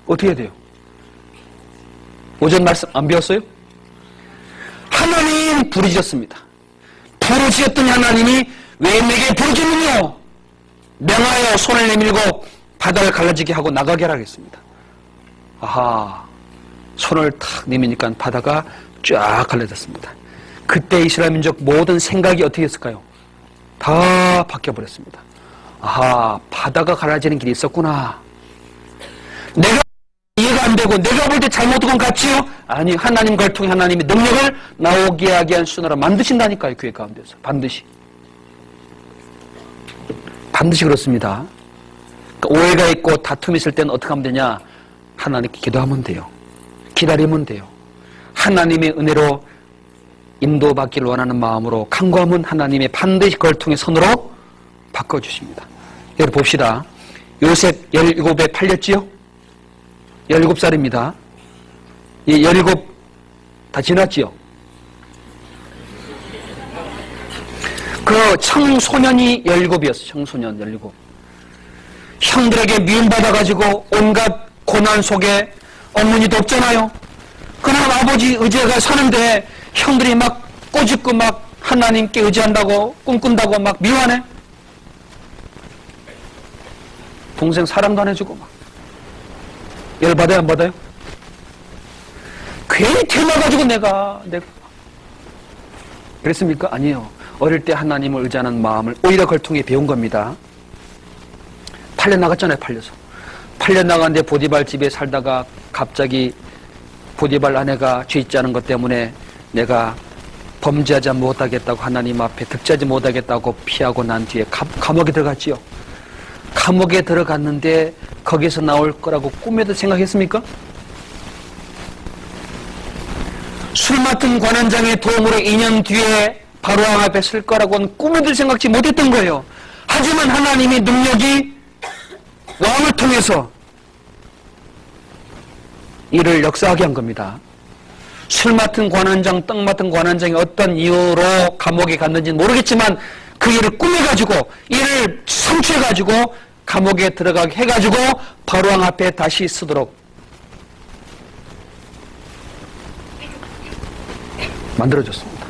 어떻게 해야 돼요? 오전 말씀 안 배웠어요? 하나님 부르짖었습니다. 부르짖었더니 하나님이 왜 내게 부르짖느냐? 명하여 손을 내밀고 바다를 갈라지게 하고 나가게 하라 했습니다. 아하, 손을 탁 내미니까 바다가 쫙 갈라졌습니다. 그때 이스라엘 민족 모든 생각이 어떻게 했을까요? 다 바뀌어버렸습니다. 아하, 바다가 갈라지는 길이 있었구나. 내가 이해가 안 되고 내가 볼 때 잘못한 건 같지요? 아니, 하나님과를 통해 하나님의 능력을 나오게 하게 한 수나라 만드신다니까요. 교회 가운데서. 반드시 그렇습니다. 그러니까 오해가 있고 다툼이 있을 때는 어떻게 하면 되냐? 하나님께 기도하면 돼요. 기다리면 돼요. 하나님의 은혜로 인도받기를 원하는 마음으로 간구하면 하나님의 반드시 그걸 통해 선으로 바꿔주십니다. 여러분 봅시다. 요셉 17에 팔렸지요? 17살입니다. 이 17 다 지났지요? 그 청소년이 17이었어요. 청소년 17. 형들에게 미움받아가지고 온갖 고난 속에 어머니도 없잖아요. 그러나 아버지 의지가 사는데 형들이 막 꼬집고 막 하나님께 의지한다고 꿈꾼다고 막 미워하네. 동생 사랑도 안 해주고 막 열받아요 안 받아요? 괜히 태어나가지고 내가 그랬습니까? 아니에요. 어릴 때 하나님을 의지하는 마음을 오히려 그걸 통해 배운 겁니다. 팔려나갔잖아요. 팔려나갔는데 보디발 집에 살다가 갑자기 보디발 아내가 죄짓지 않은 것 때문에 내가 범죄하지 못하겠다고 하나님 앞에 득죄하지 못하겠다고 피하고 난 뒤에 감옥에 들어갔지요. 감옥에 들어갔는데 거기서 나올 거라고 꿈에도 생각했습니까? 술 맡은 관원장의 도움으로 2년 뒤에 바로왕 앞에 설 거라고는 꿈에도 생각지 못했던 거예요. 하지만 하나님의 능력이 왕을 통해서 이를 역사하게 한 겁니다. 술 맡은 관원장, 떡 맡은 관원장이 어떤 이유로 감옥에 갔는지는 모르겠지만 그 일을 꾸며가지고 이를 성취해가지고 감옥에 들어가게 해가지고 바로왕 앞에 다시 서도록 만들어줬습니다.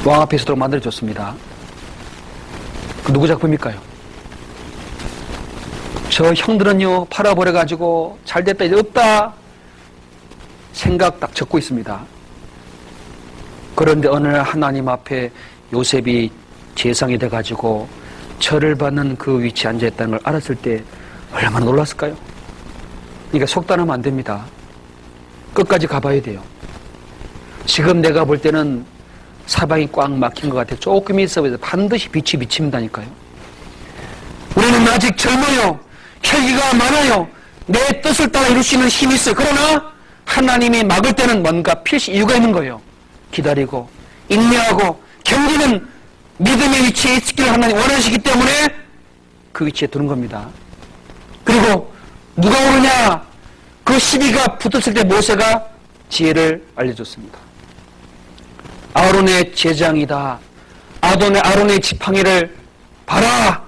왕 앞에 서도록 만들어줬습니다. 그 누구 작품일까요? 저 형들은요 팔아버려가지고 잘됐다 이제 없다 생각 딱 적고 있습니다. 그런데 어느 날 하나님 앞에 요셉이 재상이 돼가지고 절을 받는 그 위치에 앉아있다는 걸 알았을 때 얼마나 놀랐을까요? 그러니까 속단하면 안 됩니다. 끝까지 가봐야 돼요. 지금 내가 볼 때는 사방이 꽉 막힌 것 같아요. 조금 있어서 반드시 빛이 비칩니다니까요. 우리는 아직 젊어요. 혈기가 많아요. 내 뜻을 따라 이룰 수 있는 힘이 있어요. 그러나 하나님이 막을 때는 뭔가 필시 이유가 있는 거예요. 기다리고 인내하고 견디는 믿음의 위치에 있기를 하나님 원하시기 때문에 그 위치에 두는 겁니다. 그리고 누가 오르냐? 그 시비가 붙었을 때 모세가 지혜를 알려줬습니다. 아론의 제장이다. 아론의 지팡이를 봐라.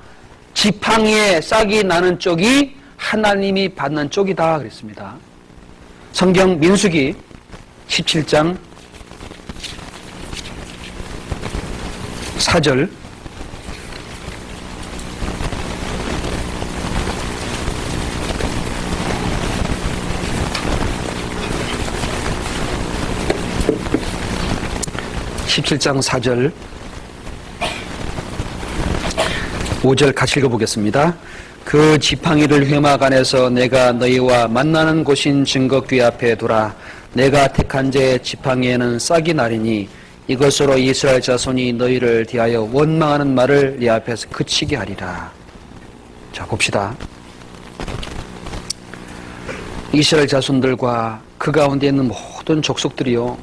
지팡이에 싹이 나는 쪽이 하나님이 받는 쪽이다 그랬습니다. 성경 민수기 17장 4절 (17장 4절) 5절 같이 읽어보겠습니다. 그 지팡이를 회막 안에서 내가 너희와 만나는 곳인 증거궤 앞에 두라. 내가 택한 자의 지팡이에는 싹이 나리니 이것으로 이스라엘 자손이 너희를 대하여 원망하는 말을 네 앞에서 그치게 하리라. 자, 봅시다. 이스라엘 자손들과 그 가운데 있는 모든 족속들이요,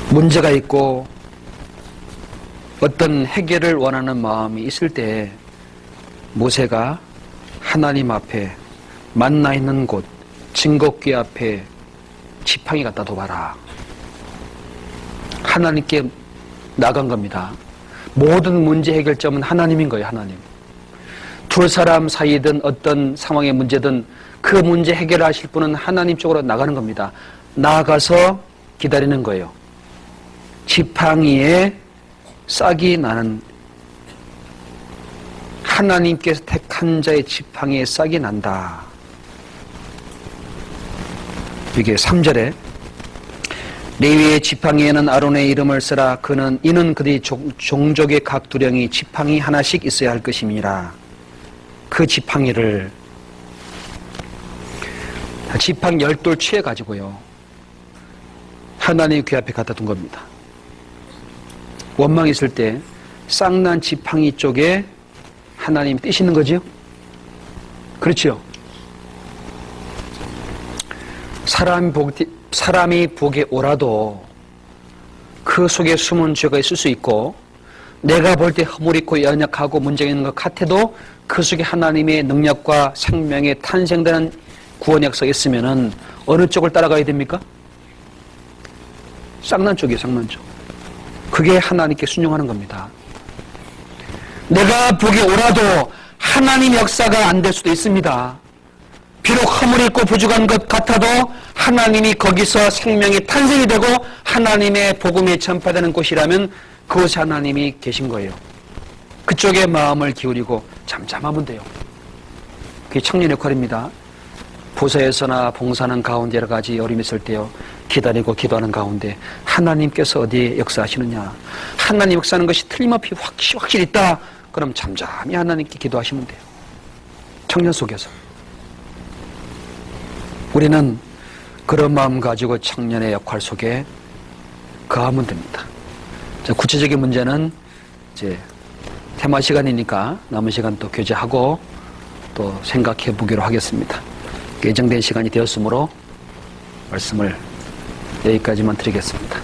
문제가 있고 어떤 해결을 원하는 마음이 있을 때 모세가 하나님 앞에 만나 있는 곳 증거궤 앞에 지팡이 갖다 둬봐라. 하나님께 나간 겁니다. 모든 문제 해결점은 하나님인 거예요. 하나님. 두 사람 사이든 어떤 상황의 문제든 그 문제 해결하실 분은 하나님 쪽으로 나가는 겁니다. 나아가서 기다리는 거예요. 지팡이에 싹이 나는, 하나님께서 택한 자의 지팡이에 싹이 난다. 이게 3절에 레위의 지팡이에는 아론의 이름을 쓰라. 이는 그들이 종족의 각 두령이 지팡이 하나씩 있어야 할 것임이라. 그 지팡이를 지팡이 10돌 취해 가지고요, 하나님의 귀 앞에 갖다 둔 겁니다. 원망이 있을 때 쌍난 지팡이 쪽에 하나님 뛰시는 거죠? 그렇죠? 사람이 보기에 오라도 그 속에 숨은 죄가 있을 수 있고, 내가 볼 때 허물있고 연약하고 문제가 있는 것 같아도 그 속에 하나님의 능력과 생명에 탄생되는 구원 역사가 있으면은 어느 쪽을 따라가야 됩니까? 쌍난 쪽이에요. 쌍난 쪽. 그게 하나님께 순종하는 겁니다. 내가 보기에 오라도 하나님 역사가 안 될 수도 있습니다. 비록 허물이 있고 부족한 것 같아도 하나님이 거기서 생명이 탄생이 되고 하나님의 복음이 전파되는 곳이라면 그곳에 하나님이 계신 거예요. 그쪽에 마음을 기울이고 잠잠하면 돼요. 그게 청년 역할입니다. 부서에서나 봉사하는 가운데 여러 가지 어려움이 있을 때요, 기다리고 기도하는 가운데 하나님께서 어디에 역사하시느냐, 하나님 역사하는 것이 틀림없이 확실히 있다. 그럼 잠잠히 하나님께 기도하시면 돼요. 청년 속에서. 우리는 그런 마음 가지고 청년의 역할 속에 거하면 됩니다. 자, 구체적인 문제는 이제 테마 시간이니까 남은 시간 또 교제하고 또 생각해 보기로 하겠습니다. 예정된 시간이 되었으므로 말씀을 여기까지만 드리겠습니다.